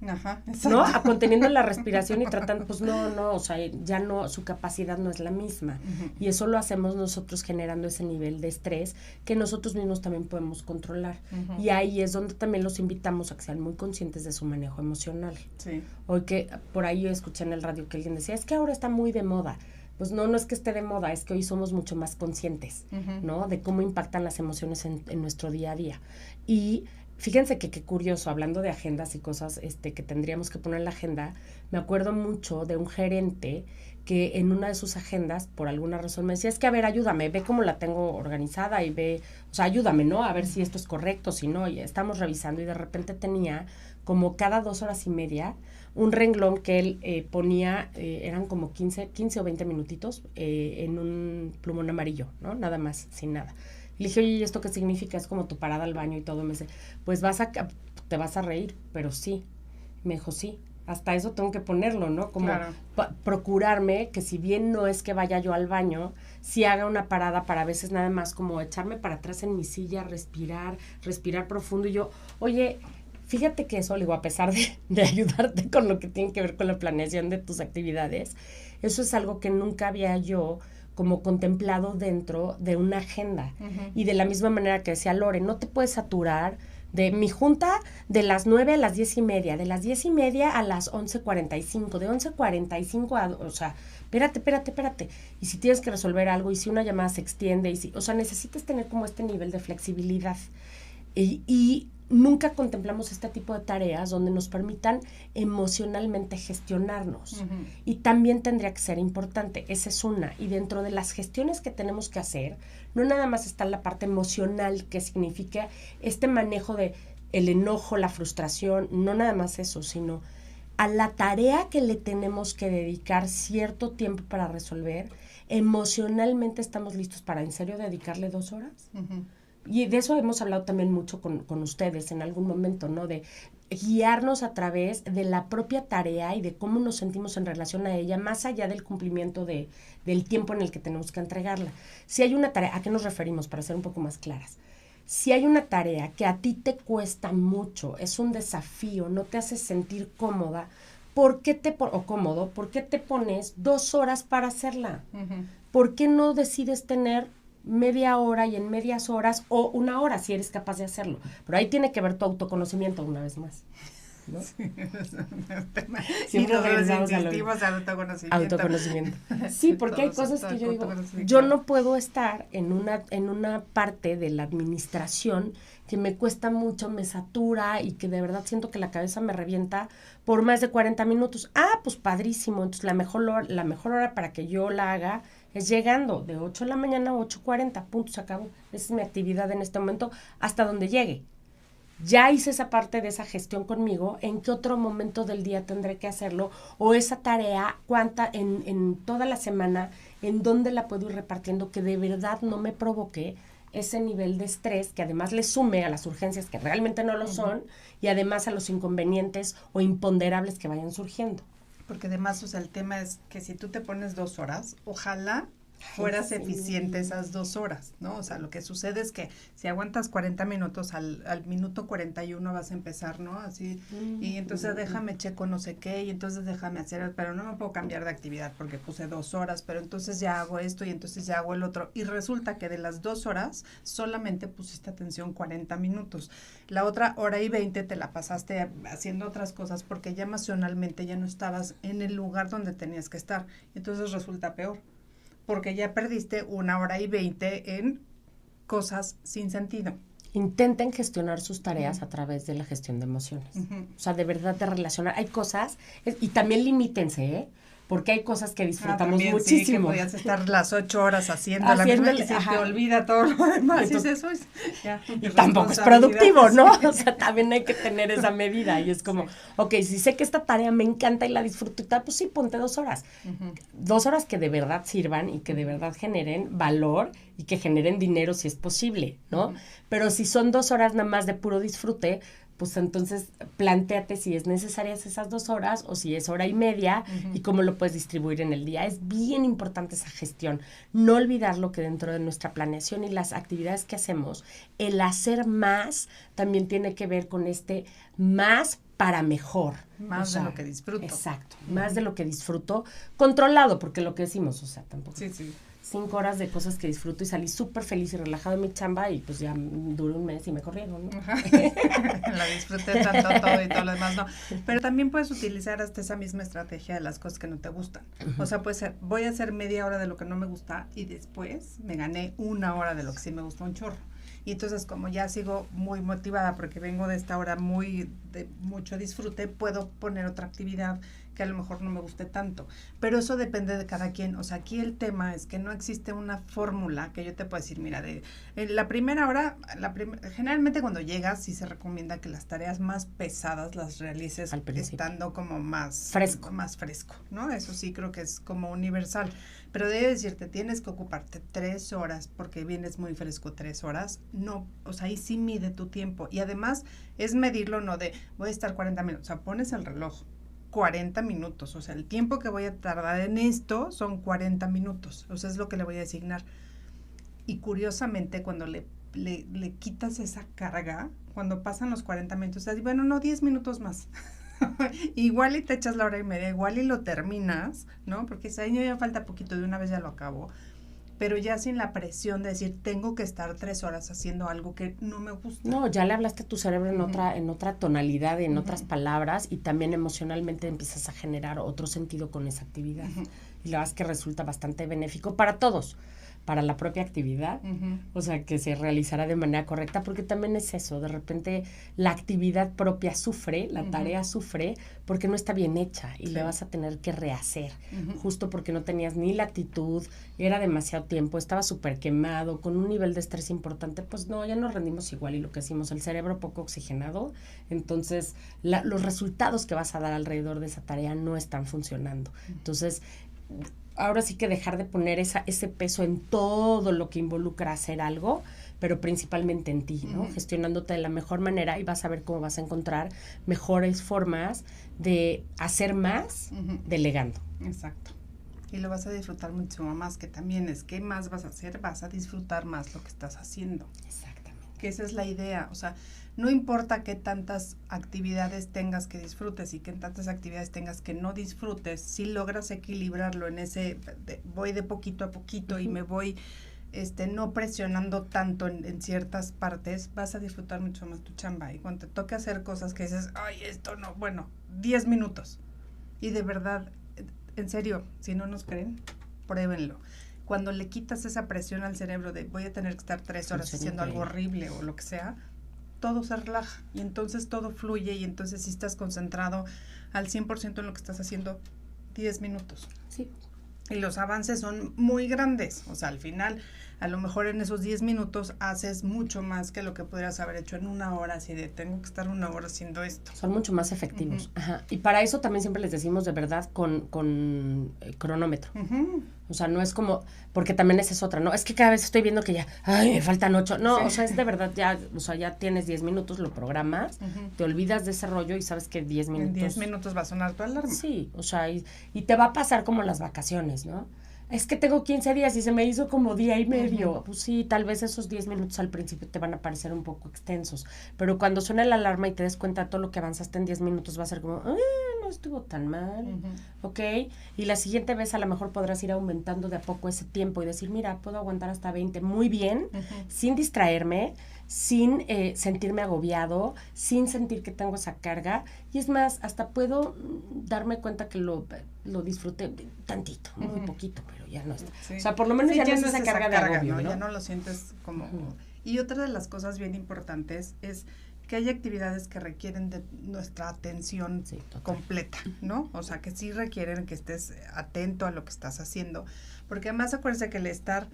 Ajá, ¿no? Conteniendo la respiración y tratando, pues no, o sea, ya no, su capacidad no es la misma. Y eso lo hacemos nosotros generando ese nivel de estrés que nosotros mismos también podemos controlar. Y ahí es donde también los invitamos a que sean muy conscientes de su manejo emocional. Sí. Hoy que por ahí yo escuché en el radio que alguien decía, es que ahora está muy de moda. Pues no es que esté de moda, es que hoy somos mucho más conscientes, ¿no? De cómo impactan las emociones en nuestro día a día. Y fíjense que qué curioso, hablando de agendas y cosas que tendríamos que poner en la agenda, me acuerdo mucho de un gerente que en una de sus agendas, por alguna razón, me decía, es que a ver, ayúdame, ve cómo la tengo organizada y ve, o sea, ayúdame, ¿no? A ver si esto es correcto, si no, y estamos revisando, y de repente tenía como cada 2 horas y media un renglón que él ponía, eran como 15 o 20 minutitos en un plumón amarillo, ¿no? Nada más, sin nada. Le dije, oye, ¿y esto qué significa? Es como tu parada al baño y todo. Me dice, pues te vas a reír, pero sí. Me dijo, sí, hasta eso tengo que ponerlo, ¿no? Como procurarme que si bien no es que vaya yo al baño, sí haga una parada para a veces nada más como echarme para atrás en mi silla, respirar profundo. Y yo, oye, fíjate que eso, le digo, a pesar de ayudarte con lo que tiene que ver con la planeación de tus actividades, eso es algo que nunca había yo como contemplado dentro de una agenda. Y de la misma manera que decía Lore, no te puedes saturar de mi junta de las 9 a las 10:30, de las 10:30 a las 11:45, de 11:45 a, o sea, espérate. Y si tienes que resolver algo, y si una llamada se extiende, y si, o sea, necesitas tener como este nivel de flexibilidad. Y nunca contemplamos este tipo de tareas donde nos permitan emocionalmente gestionarnos. Y también tendría que ser importante, esa es una. Y dentro de las gestiones que tenemos que hacer, no nada más está la parte emocional, que significa este manejo de el enojo, la frustración, no nada más eso, sino a la tarea que le tenemos que dedicar cierto tiempo para resolver, emocionalmente estamos listos para en serio dedicarle 2 horas. Y de eso hemos hablado también mucho con ustedes en algún momento, ¿no? De guiarnos a través de la propia tarea y de cómo nos sentimos en relación a ella, más allá del cumplimiento del tiempo en el que tenemos que entregarla. Si hay una tarea, ¿a qué nos referimos? Para ser un poco más claras. Si hay una tarea que a ti te cuesta mucho, es un desafío, no te hace sentir cómoda, ¿por qué te pones 2 horas para hacerla? Uh-huh. ¿Por qué no decides tener media hora y en medias horas o 1 hora si eres capaz de hacerlo? Pero ahí tiene que ver tu autoconocimiento una vez más, ¿no? Sí, siempre regresamos al autoconocimiento. Sí, porque hay cosas que yo digo, yo no puedo estar en una parte de la administración que me cuesta mucho, me satura y que de verdad siento que la cabeza me revienta por más de 40 minutos. Ah, pues padrísimo. Entonces la mejor hora para que yo la haga es llegando de 8 de la mañana a 8:40, punto, se acabó. Esa es mi actividad en este momento, hasta donde llegue. Ya hice esa parte de esa gestión conmigo, ¿en qué otro momento del día tendré que hacerlo? O esa tarea, ¿cuánta en toda la semana, en dónde la puedo ir repartiendo que de verdad no me provoque ese nivel de estrés que además le sume a las urgencias que realmente no lo son y además a los inconvenientes o imponderables que vayan surgiendo? Porque además, o sea, el tema es que si tú te pones 2 horas, ojalá fueras eficiente esas 2 horas, ¿no? O sea, lo que sucede es que si aguantas 40 minutos, al minuto 41 vas a empezar, ¿no? Así, y entonces déjame checo no sé qué, y entonces déjame hacer, pero no me puedo cambiar de actividad porque puse 2 horas, pero entonces ya hago esto y entonces ya hago el otro. Y resulta que de las 2 horas solamente pusiste atención 40 minutos. La otra hora y 20 te la pasaste haciendo otras cosas porque ya emocionalmente ya no estabas en el lugar donde tenías que estar. Entonces resulta peor, porque ya perdiste 1 hora y 20 en cosas sin sentido. Intenten gestionar sus tareas a través de la gestión de emociones. O sea, de verdad de relacionar. Hay cosas, y también limítense, ¿eh? Porque hay cosas que disfrutamos también, muchísimo. Sí, que podías estar las 8 horas haciendo la misma y se te olvida todo lo demás. Entonces, eso es, y tampoco es productivo, ¿no? O sea, también hay que tener esa medida. Y es como, ok, si sé que esta tarea me encanta y la disfruto y tal, pues sí, ponte 2 horas. 2 horas que de verdad sirvan y que de verdad generen valor y que generen dinero si es posible, ¿no? Pero si son 2 horas nada más de puro disfrute, pues entonces plantéate si es necesarias esas 2 horas o si es 1:30 y cómo lo puedes distribuir en el día. Es bien importante esa gestión. No olvidar lo que dentro de nuestra planeación y las actividades que hacemos, el hacer más también tiene que ver con más para mejor. Más de lo que disfruto. Exacto, más de lo que disfruto, controlado, porque lo que decimos, o sea, tampoco. Sí. 5 horas de cosas que disfruto y salí súper feliz y relajado en mi chamba y pues ya duré 1 mes y me corrieron, ¿no? La disfruté tanto todo y todo lo demás, no. Pero también puedes utilizar hasta esa misma estrategia de las cosas que no te gustan. O sea, puede ser, voy a hacer media hora de lo que no me gusta y después me gané 1 hora de lo que sí me gusta un chorro. Y entonces, como ya sigo muy motivada porque vengo de esta hora de mucho disfrute, puedo poner otra actividad que a lo mejor no me guste tanto. Pero eso depende de cada quien. O sea, aquí el tema es que no existe una fórmula que yo te pueda decir, mira, la primera hora, generalmente cuando llegas sí se recomienda que las tareas más pesadas las realices estando como más fresco, ¿no? Eso sí creo que es como universal. Pero debe decirte, tienes que ocuparte 3 horas porque vienes muy fresco 3 horas. No, o sea, ahí sí mide tu tiempo. Y además es medirlo, no de voy a estar 40 minutos. O sea, pones el reloj 40 minutos. O sea, el tiempo que voy a tardar en esto son 40 minutos. O sea, es lo que le voy a asignar. Y curiosamente, cuando le quitas esa carga, cuando pasan los 40 minutos, bueno, no, 10 minutos más. Igual y te echas la 1:30, igual y lo terminas, ¿no? Porque si ahí ya falta poquito, de una vez ya lo acabo. Pero ya sin la presión de decir, tengo que estar 3 horas haciendo algo que no me gusta. No, ya le hablaste a tu cerebro en otra tonalidad, en otras palabras, y también emocionalmente empiezas a generar otro sentido con esa actividad. Y la verdad es que resulta bastante benéfico para todos, para la propia actividad, o sea, que se realizará de manera correcta, porque también es eso, de repente la actividad propia sufre, la tarea sufre, porque no está bien hecha y le vas a tener que rehacer, justo porque no tenías ni la actitud, era demasiado tiempo, estaba súper quemado, con un nivel de estrés importante, pues no, ya nos rendimos igual y lo que decimos, el cerebro poco oxigenado, entonces los resultados que vas a dar alrededor de esa tarea no están funcionando. Entonces, ahora sí que dejar de poner ese peso en todo lo que involucra hacer algo, pero principalmente en ti, ¿no? Gestionándote de la mejor manera, y vas a ver cómo vas a encontrar mejores formas de hacer más delegando. Exacto. Y lo vas a disfrutar muchísimo más, que también es, ¿qué más vas a hacer? Vas a disfrutar más lo que estás haciendo. Exactamente. Que esa es la idea, o sea, no importa qué tantas actividades tengas que disfrutes y qué tantas actividades tengas que no disfrutes, si logras equilibrarlo en ese, voy de poquito a poquito y me voy no presionando tanto en ciertas partes, vas a disfrutar mucho más tu chamba. Y cuando te toque hacer cosas que dices, ay, esto no, bueno, 10 minutos. Y de verdad, en serio, si no nos creen, pruébenlo. Cuando le quitas esa presión al cerebro de voy a tener que estar 3 horas haciendo algo horrible o lo que sea, todo se relaja y entonces todo fluye y entonces si estás concentrado al 100% en lo que estás haciendo, 10 minutos. Sí. Y los avances son muy grandes, o sea, al final, a lo mejor en esos 10 minutos haces mucho más que lo que podrías haber hecho en 1 hora, así de tengo que estar 1 hora haciendo esto. Son mucho más efectivos. Ajá. Y para eso también siempre les decimos de verdad con cronómetro. O sea, no es como, porque también esa es otra, ¿no? Es que cada vez estoy viendo que ya, ay, me faltan 8. No, o sea, es de verdad, ya, o sea, ya tienes 10 minutos, lo programas, te olvidas de ese rollo y sabes que 10 minutos. En 10 minutos va a sonar tu alarma. Sí, o sea, y te va a pasar como las vacaciones, ¿no? Es que tengo 15 días y se me hizo como día y medio. Pues sí, tal vez esos 10 minutos al principio te van a parecer un poco extensos, pero cuando suena la alarma y te des cuenta de todo lo que avanzaste en 10 minutos, va a ser como, no estuvo tan mal, ¿ok? Y la siguiente vez a lo mejor podrás ir aumentando de a poco ese tiempo y decir, mira, puedo aguantar hasta 20 muy bien, sin distraerme, sin sentirme agobiado, sin sentir que tengo esa carga, y es más, hasta puedo darme cuenta que lo disfruté tantito, muy poquito, pero ya no está. Sí. O sea, por lo menos ya no es esa carga de agobio, ¿no? Ya no lo sientes como... Y otra de las cosas bien importantes es que hay actividades que requieren de nuestra atención completa, ¿no? O sea, que sí requieren que estés atento a lo que estás haciendo, porque además acuérdense que el estar...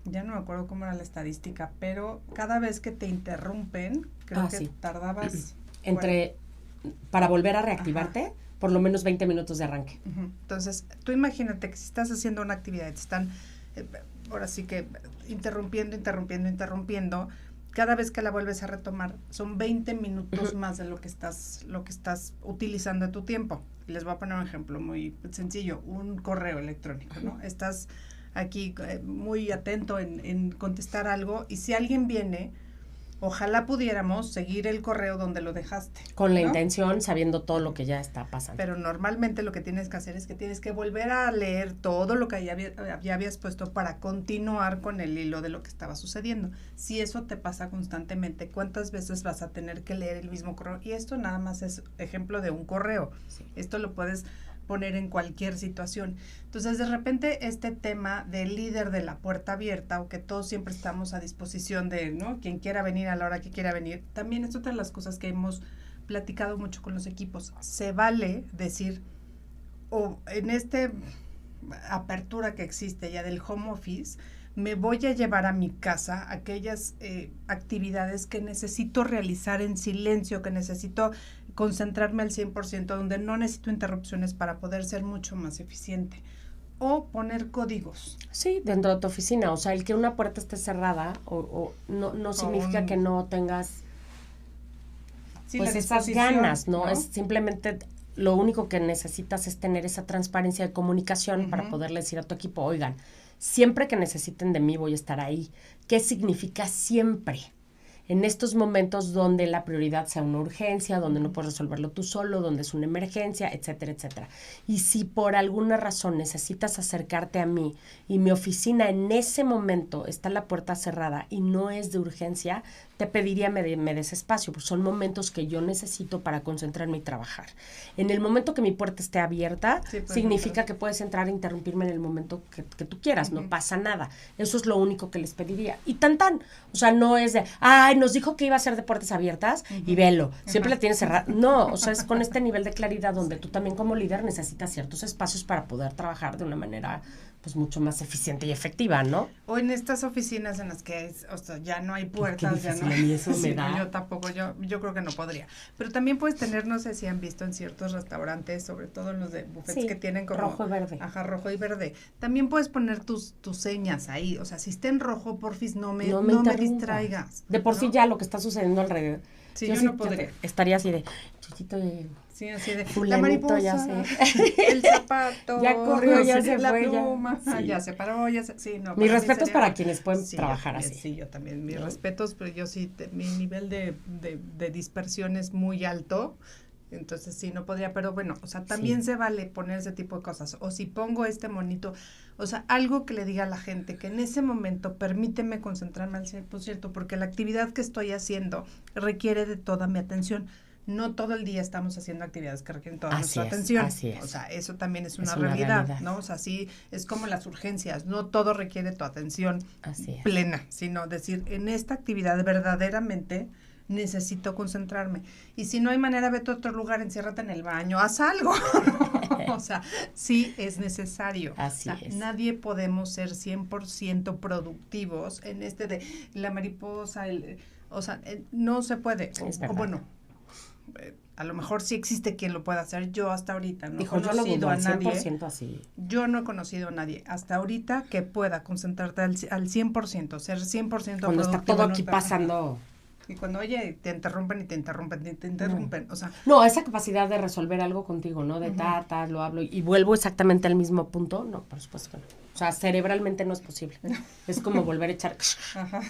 Ya no me acuerdo cómo era la estadística, pero cada vez que te interrumpen, creo que tardabas... Para volver a reactivarte, por lo menos 20 minutos de arranque. Entonces, tú imagínate que si estás haciendo una actividad, te están, ahora sí que, interrumpiendo, cada vez que la vuelves a retomar, son 20 minutos más de lo que estás utilizando de tu tiempo. Les voy a poner un ejemplo muy sencillo, un correo electrónico, ¿no? Estás aquí muy atento en contestar algo y si alguien viene, ojalá pudiéramos seguir el correo donde lo dejaste. Con la intención, sabiendo todo lo que ya está pasando. Pero normalmente lo que tienes que hacer es que tienes que volver a leer todo lo que ya habías puesto para continuar con el hilo de lo que estaba sucediendo. Si eso te pasa constantemente, ¿cuántas veces vas a tener que leer el mismo correo? Y esto nada más es ejemplo de un correo. Sí. Esto lo puedes poner en cualquier situación. Entonces, de repente, este tema del líder de la puerta abierta, o que todos siempre estamos a disposición de, ¿no? Quien quiera venir a la hora que quiera venir, también es otra de las cosas que hemos platicado mucho con los equipos. Se vale decir, en esta apertura que existe ya del home office, me voy a llevar a mi casa aquellas actividades que necesito realizar en silencio, que necesito concentrarme al 100%, donde no necesito interrupciones para poder ser mucho más eficiente. O poner códigos. Sí, dentro de tu oficina. O sea, el que una puerta esté cerrada no significa que no tengas pues esas ganas, ¿no? Es simplemente lo único que necesitas es tener esa transparencia de comunicación para poderle decir a tu equipo, oigan, siempre que necesiten de mí voy a estar ahí. ¿Qué significa siempre? En estos momentos donde la prioridad sea una urgencia, donde no puedes resolverlo tú solo, donde es una emergencia, etcétera, etcétera. Y si por alguna razón necesitas acercarte a mí y mi oficina en ese momento está la puerta cerrada y no es de urgencia, te pediría me des espacio, porque son momentos que yo necesito para concentrarme y trabajar. En el momento que mi puerta esté abierta, significa que puedes entrar e interrumpirme en el momento que tú quieras, no pasa nada. Eso es lo único que les pediría. Y tan. O sea, no es de, nos dijo que iba a ser de puertas abiertas y velo, siempre la tienes cerrada. No, o sea, es con este nivel de claridad donde tú también como líder necesitas ciertos espacios para poder trabajar de una manera pues mucho más eficiente y efectiva, ¿no? O en estas oficinas en las que o sea, ya no hay puertas, ya no. Y eso sí, me da. No, yo tampoco, yo creo que no podría. Pero también puedes tener, no sé si han visto en ciertos restaurantes, sobre todo en los de buffets que tienen como rojo y verde. Ajá, rojo y verde. También puedes poner tus señas ahí, o sea, si está en rojo, porfis, no me distraigas. De por sí ya lo que está sucediendo alrededor. Sí, yo no podría. Estaría así de, chuchito de... Sí, así de Fulanito, la mariposa, ya sé. el zapato, ya corrió, ya se la fue, pluma, sí. Ya se paró, sí, no. Mis respetos para quienes pueden trabajar así. Sí, yo también, mis respetos, pero yo sí, mi nivel de dispersión es muy alto, entonces sí, no podría, pero bueno, o sea, también se vale poner ese tipo de cosas, o si pongo este monito, o sea, algo que le diga a la gente, que en ese momento permíteme concentrarme al 100%, porque la actividad que estoy haciendo requiere de toda mi atención. No todo el día estamos haciendo actividades que requieren toda nuestra atención. Así es. O sea, eso también es una realidad, ¿no? O sea, sí, es como las urgencias, no todo requiere tu atención plena, sino decir, en esta actividad verdaderamente necesito concentrarme. Y si no hay manera, vete a otro lugar, enciérrate en el baño, haz algo. O sea, sí es necesario. Así es. Nadie podemos ser 100% productivos en de la mariposa, o sea, no se puede. O bueno, a lo mejor sí existe quien lo pueda hacer. Yo hasta ahorita no he conocido a nadie. 100% así. Yo no he conocido a nadie hasta ahorita que pueda concentrarte al 100%, ser 100% productivo. Cuando está todo aquí pasando. Y cuando, oye, te interrumpen, o sea. No, esa capacidad de resolver algo contigo, ¿no? De lo hablo y vuelvo exactamente al mismo punto. No, por supuesto que no. O sea, cerebralmente no es posible. Es como volver a echar,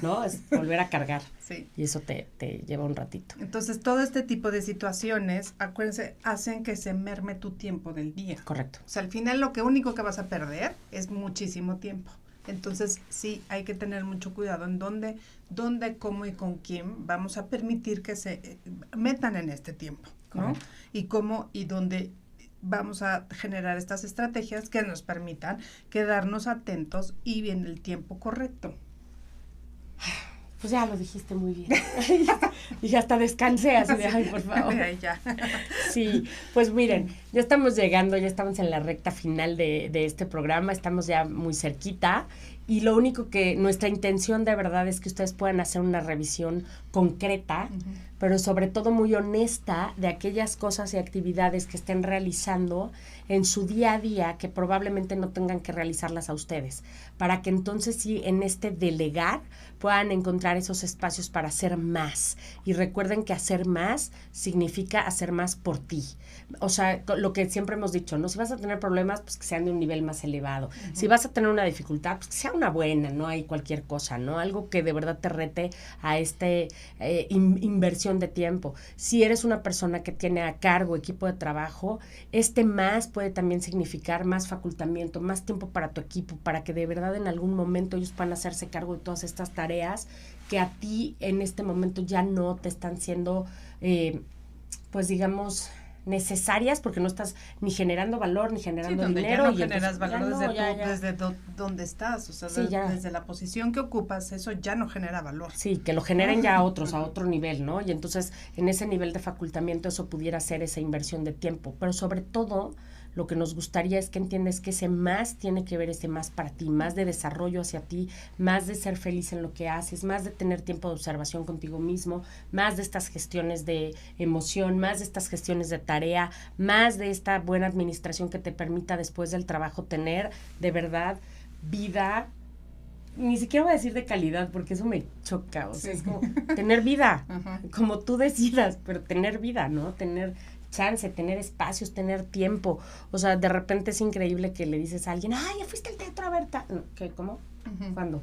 ¿no? Es volver a cargar. Sí. Y eso te lleva un ratito. Entonces, todo este tipo de situaciones, acuérdense, hacen que se merme tu tiempo del día. Correcto. O sea, al final lo único que vas a perder es muchísimo tiempo. Entonces, sí, hay que tener mucho cuidado en dónde, cómo y con quién vamos a permitir que se metan en este tiempo, ¿no? Correcto. Y cómo y dónde vamos a generar estas estrategias que nos permitan quedarnos atentos y en el tiempo correcto. Pues ya lo dijiste muy bien. Y hasta descansé así de, ay, por favor. Ya. Sí, pues miren, ya estamos llegando, ya estamos en la recta final de este programa, estamos ya muy cerquita y lo único que nuestra intención de verdad es que ustedes puedan hacer una revisión concreta, pero sobre todo muy honesta de aquellas cosas y actividades que estén realizando en su día a día que probablemente no tengan que realizarlas a ustedes, para que entonces sí en este delegar puedan encontrar esos espacios para hacer más. Y recuerden que hacer más significa hacer más por ti. O sea, lo que siempre hemos dicho, ¿no? Si vas a tener problemas, pues que sean de un nivel más elevado. Si vas a tener una dificultad, pues que sea una buena, no hay cualquier cosa, ¿no? Algo que de verdad te rete a inversión de tiempo. Si eres una persona que tiene a cargo equipo de trabajo, más puede también significar más facultamiento, más tiempo para tu equipo, para que de verdad en algún momento ellos puedan hacerse cargo de todas estas tareas que a ti en este momento ya no te están siendo, pues digamos, necesarias porque no estás ni generando valor ni generando dinero. Ya no generas valor desde donde estás, o sea, desde la posición que ocupas, eso ya no genera valor. Sí, que lo generen ya otros a otro nivel, ¿no? Y entonces en ese nivel de facultamiento eso pudiera ser esa inversión de tiempo, pero sobre todo lo que nos gustaría es que entiendes que ese más tiene que ver ese más para ti, más de desarrollo hacia ti, más de ser feliz en lo que haces, más de tener tiempo de observación contigo mismo, más de estas gestiones de emoción, más de estas gestiones de tarea, más de esta buena administración que te permita después del trabajo tener de verdad vida. Ni siquiera voy a decir de calidad porque eso me choca, o sea, es como tener vida, como tú decidas, pero tener vida, ¿no? Tener chance, tener espacios, tener tiempo. O sea, de repente es increíble que le dices a alguien, ay, ya fuiste al teatro a ver no, ¿qué? ¿Cómo? ¿Cuándo?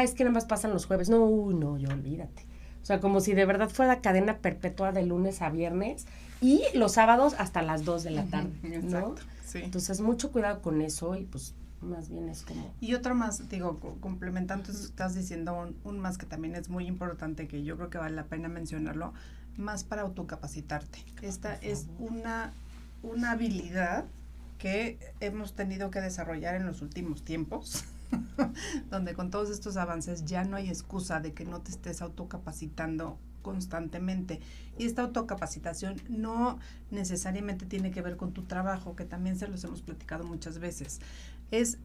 Es que nada más pasan los jueves. No, yo olvídate. O sea, como si de verdad fuera cadena perpetua de lunes a viernes y los sábados hasta las 2 de la tarde, ¿no? Exacto, sí. Entonces, mucho cuidado con eso y pues más bien es como... Y otro más, digo, complementando eso que estás diciendo, un más que también es muy importante, que yo creo que vale la pena mencionarlo, más para autocapacitarte. Esta es una habilidad que hemos tenido que desarrollar en los últimos tiempos, donde con todos estos avances ya no hay excusa de que no te estés autocapacitando constantemente. Y esta autocapacitación no necesariamente tiene que ver con tu trabajo, que también se los hemos platicado muchas veces. Es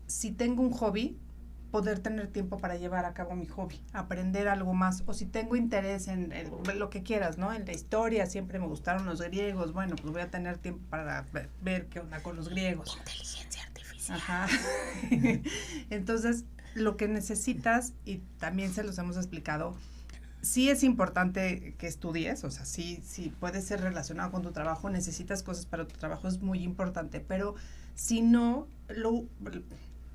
si tengo un hobby, poder tener tiempo para llevar a cabo mi hobby, aprender algo más, o si tengo interés en lo que quieras, ¿no? En la historia, siempre me gustaron los griegos, bueno, pues voy a tener tiempo para ver qué onda con los griegos. Inteligencia artificial. Ajá. Entonces, lo que necesitas, y también se los hemos explicado, sí es importante que estudies, o sea, sí puede ser relacionado con tu trabajo, necesitas cosas para tu trabajo, es muy importante, pero si no,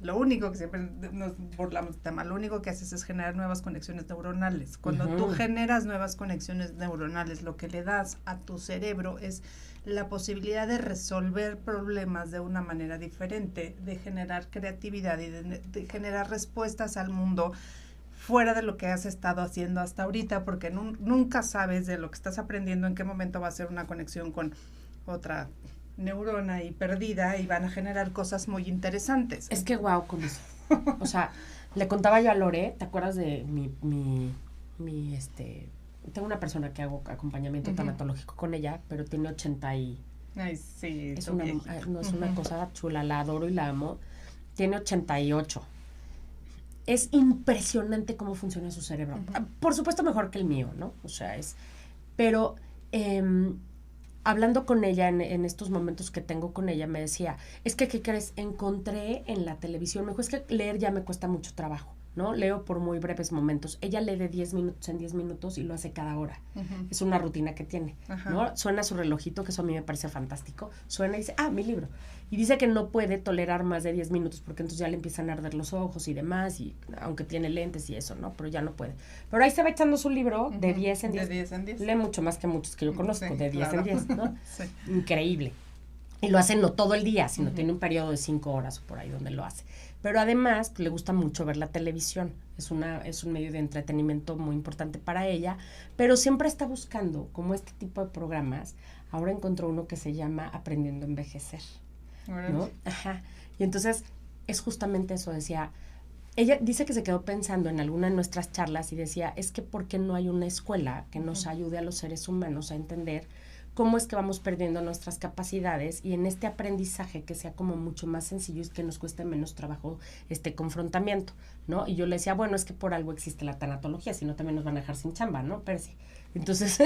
lo único que siempre nos burlamos del tema, lo único que haces es generar nuevas conexiones neuronales. Cuando tú generas nuevas conexiones neuronales, lo que le das a tu cerebro es la posibilidad de resolver problemas de una manera diferente, de generar creatividad y de generar respuestas al mundo fuera de lo que has estado haciendo hasta ahorita, porque nunca sabes de lo que estás aprendiendo en qué momento va a ser una conexión con otra neurona y perdida y van a generar cosas muy interesantes. Es que guau con eso. O sea, le contaba yo a Lore, ¿te acuerdas de tengo una persona que hago acompañamiento tanatológico con ella, pero tiene 80 y... Ay, sí. Es una cosa chula, la adoro y la amo. Tiene 88. Es impresionante cómo funciona su cerebro. Por supuesto mejor que el mío, ¿no? O sea, pero hablando con ella en estos momentos que tengo con ella, me decía, es que, ¿qué crees? Encontré en la televisión, me dijo, es que leer ya me cuesta mucho trabajo, ¿no? Leo por muy breves momentos. Ella lee de 10 minutos en 10 minutos y lo hace cada hora. Es una rutina que tiene, ¿no? Suena su relojito, que eso a mí me parece fantástico. Suena y dice, mi libro. Y dice que no puede tolerar más de 10 minutos porque entonces ya le empiezan a arder los ojos y demás, y aunque tiene lentes y eso, ¿no? Pero ya no puede. Pero ahí se va echando su libro de 10 en 10. De 10 en 10. Lee mucho más que muchos que yo conozco, de 10 en 10, ¿no? Sí. Increíble. Y lo hace no todo el día, sino tiene un periodo de 5 horas o por ahí donde lo hace. Pero además, pues, le gusta mucho ver la televisión. Es un medio de entretenimiento muy importante para ella, pero siempre está buscando como este tipo de programas. Ahora encontró uno que se llama Aprendiendo a Envejecer, ¿no? Ajá. Y entonces es justamente eso, decía, ella dice que se quedó pensando en alguna de nuestras charlas y decía, es que ¿por qué no hay una escuela que nos ayude a los seres humanos a entender cómo es que vamos perdiendo nuestras capacidades y en este aprendizaje que sea como mucho más sencillo y que nos cueste menos trabajo este confrontamiento, ¿no? Y yo le decía, bueno, es que por algo existe la tanatología, si no también nos van a dejar sin chamba, ¿no? Pero sí. Entonces,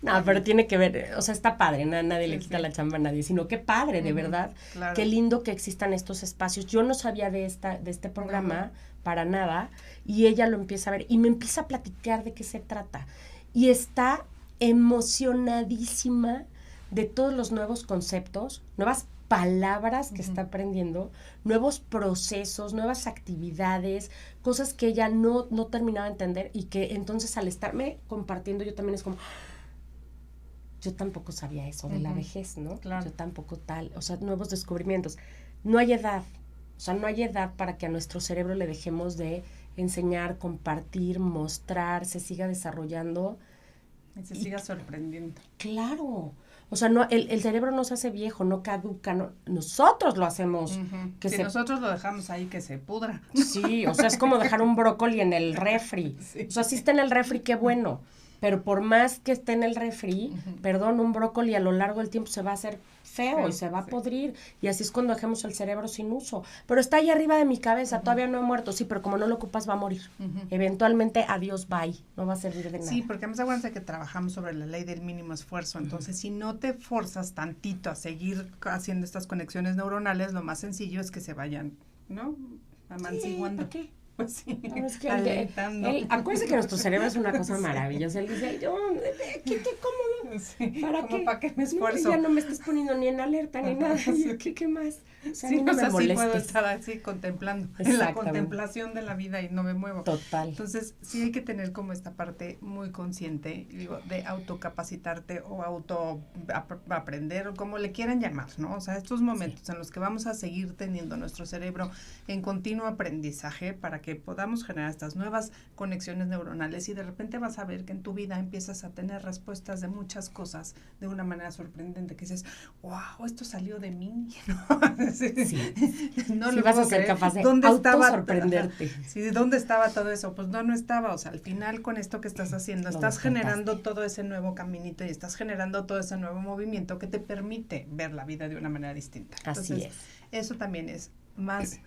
no, pero tiene que ver, o sea, está padre, nadie le quita la chamba a nadie, sino qué padre, de verdad, claro. Qué lindo que existan estos espacios. Yo no sabía de este programa para nada, y ella lo empieza a ver, y me empieza a platicar de qué se trata, y está emocionadísima de todos los nuevos conceptos, nuevas palabras que está aprendiendo, nuevos procesos, nuevas actividades, cosas que ella no terminaba de entender y que entonces al estarme compartiendo yo también es como, yo tampoco sabía eso de la vejez, ¿no? Claro. Yo tampoco o sea, nuevos descubrimientos. No hay edad, o sea, no hay edad para que a nuestro cerebro le dejemos de enseñar, compartir, mostrar, se siga desarrollando. Y se siga sorprendiendo. Claro. O sea, no, el cerebro no se hace viejo, no caduca, nosotros lo hacemos. Si nosotros lo dejamos ahí, que se pudra. Sí, o sea, es como dejar un brócoli en el refri. Sí. O sea, si está en el refri, qué bueno. Pero por más que esté en el refri, perdón, un brócoli a lo largo del tiempo se va a hacer feo y se va a podrir. Y así es cuando dejemos el cerebro sin uso. Pero está ahí arriba de mi cabeza, todavía no he muerto. Sí, pero como no lo ocupas, va a morir. Eventualmente, adiós, bye. No va a servir de nada. Sí, porque además acuérdense que trabajamos sobre la ley del mínimo esfuerzo. Entonces, si no te forzas tantito a seguir haciendo estas conexiones neuronales, lo más sencillo es que se vayan, ¿no? Amanciguando. ¿Por qué? Pues sí, no, es que acuérdense que nuestro cerebro es una cosa maravillosa. Él dice, qué cómodo. Sí, ¿para qué me esfuerzo? Ya no me estás poniendo ni en alerta ni nada. Sí. ¿Qué más? O sea, sí, no me molestes. Sí puedo estar así contemplando, en la contemplación de la vida y no me muevo. Total. Entonces, sí hay que tener como esta parte muy consciente, digo, de autocapacitarte o aprender o como le quieran llamar, ¿no? O sea, estos momentos en los que vamos a seguir teniendo nuestro cerebro en continuo aprendizaje para que podamos generar estas nuevas conexiones neuronales y de repente vas a ver que en tu vida empiezas a tener respuestas de muchas cosas de una manera sorprendente, que dices, wow, esto salió de mí, ¿no? Sí. No lo vas a ser capaz de autosorprenderte. Sí, ¿dónde estaba todo eso? Pues no estaba, o sea, al final con esto que estás haciendo, estás generando todo ese nuevo caminito y estás generando todo ese nuevo movimiento que te permite ver la vida de una manera distinta. Así Entonces, eso también es más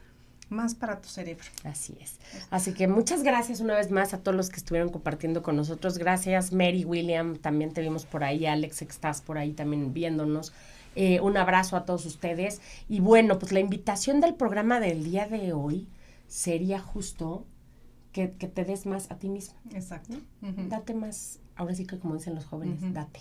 más para tu cerebro. Así es. Así que muchas gracias una vez más a todos los que estuvieron compartiendo con nosotros. Gracias, Mary, William, también te vimos por ahí, Alex, que estás por ahí también viéndonos. Un abrazo a todos ustedes. Y bueno, pues la invitación del programa del día de hoy sería justo que te des más a ti mismo. Exacto. Date más, ahora sí que como dicen los jóvenes, date.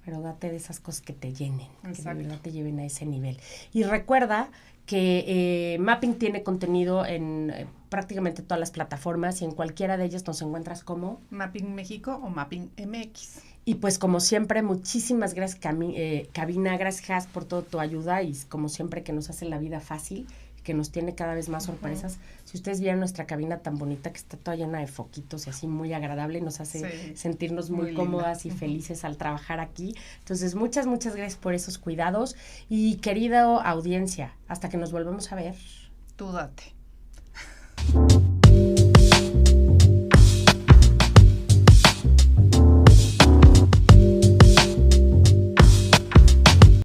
Pero date de esas cosas que te llenen, que de verdad te lleven a ese nivel. Y recuerda que Mapping tiene contenido en prácticamente todas las plataformas y en cualquiera de ellas nos encuentras como Mapping México o Mapping MX. Y pues como siempre, muchísimas gracias Cabina, gracias por toda tu ayuda y como siempre que nos hace la vida fácil, que nos tiene cada vez más sorpresas. Si ustedes vieran nuestra cabina tan bonita que está toda llena de foquitos y así muy agradable, nos hace sentirnos muy cómodas y felices al trabajar aquí. Entonces, muchas gracias por esos cuidados y querida audiencia, hasta que nos volvamos a ver. Tú date.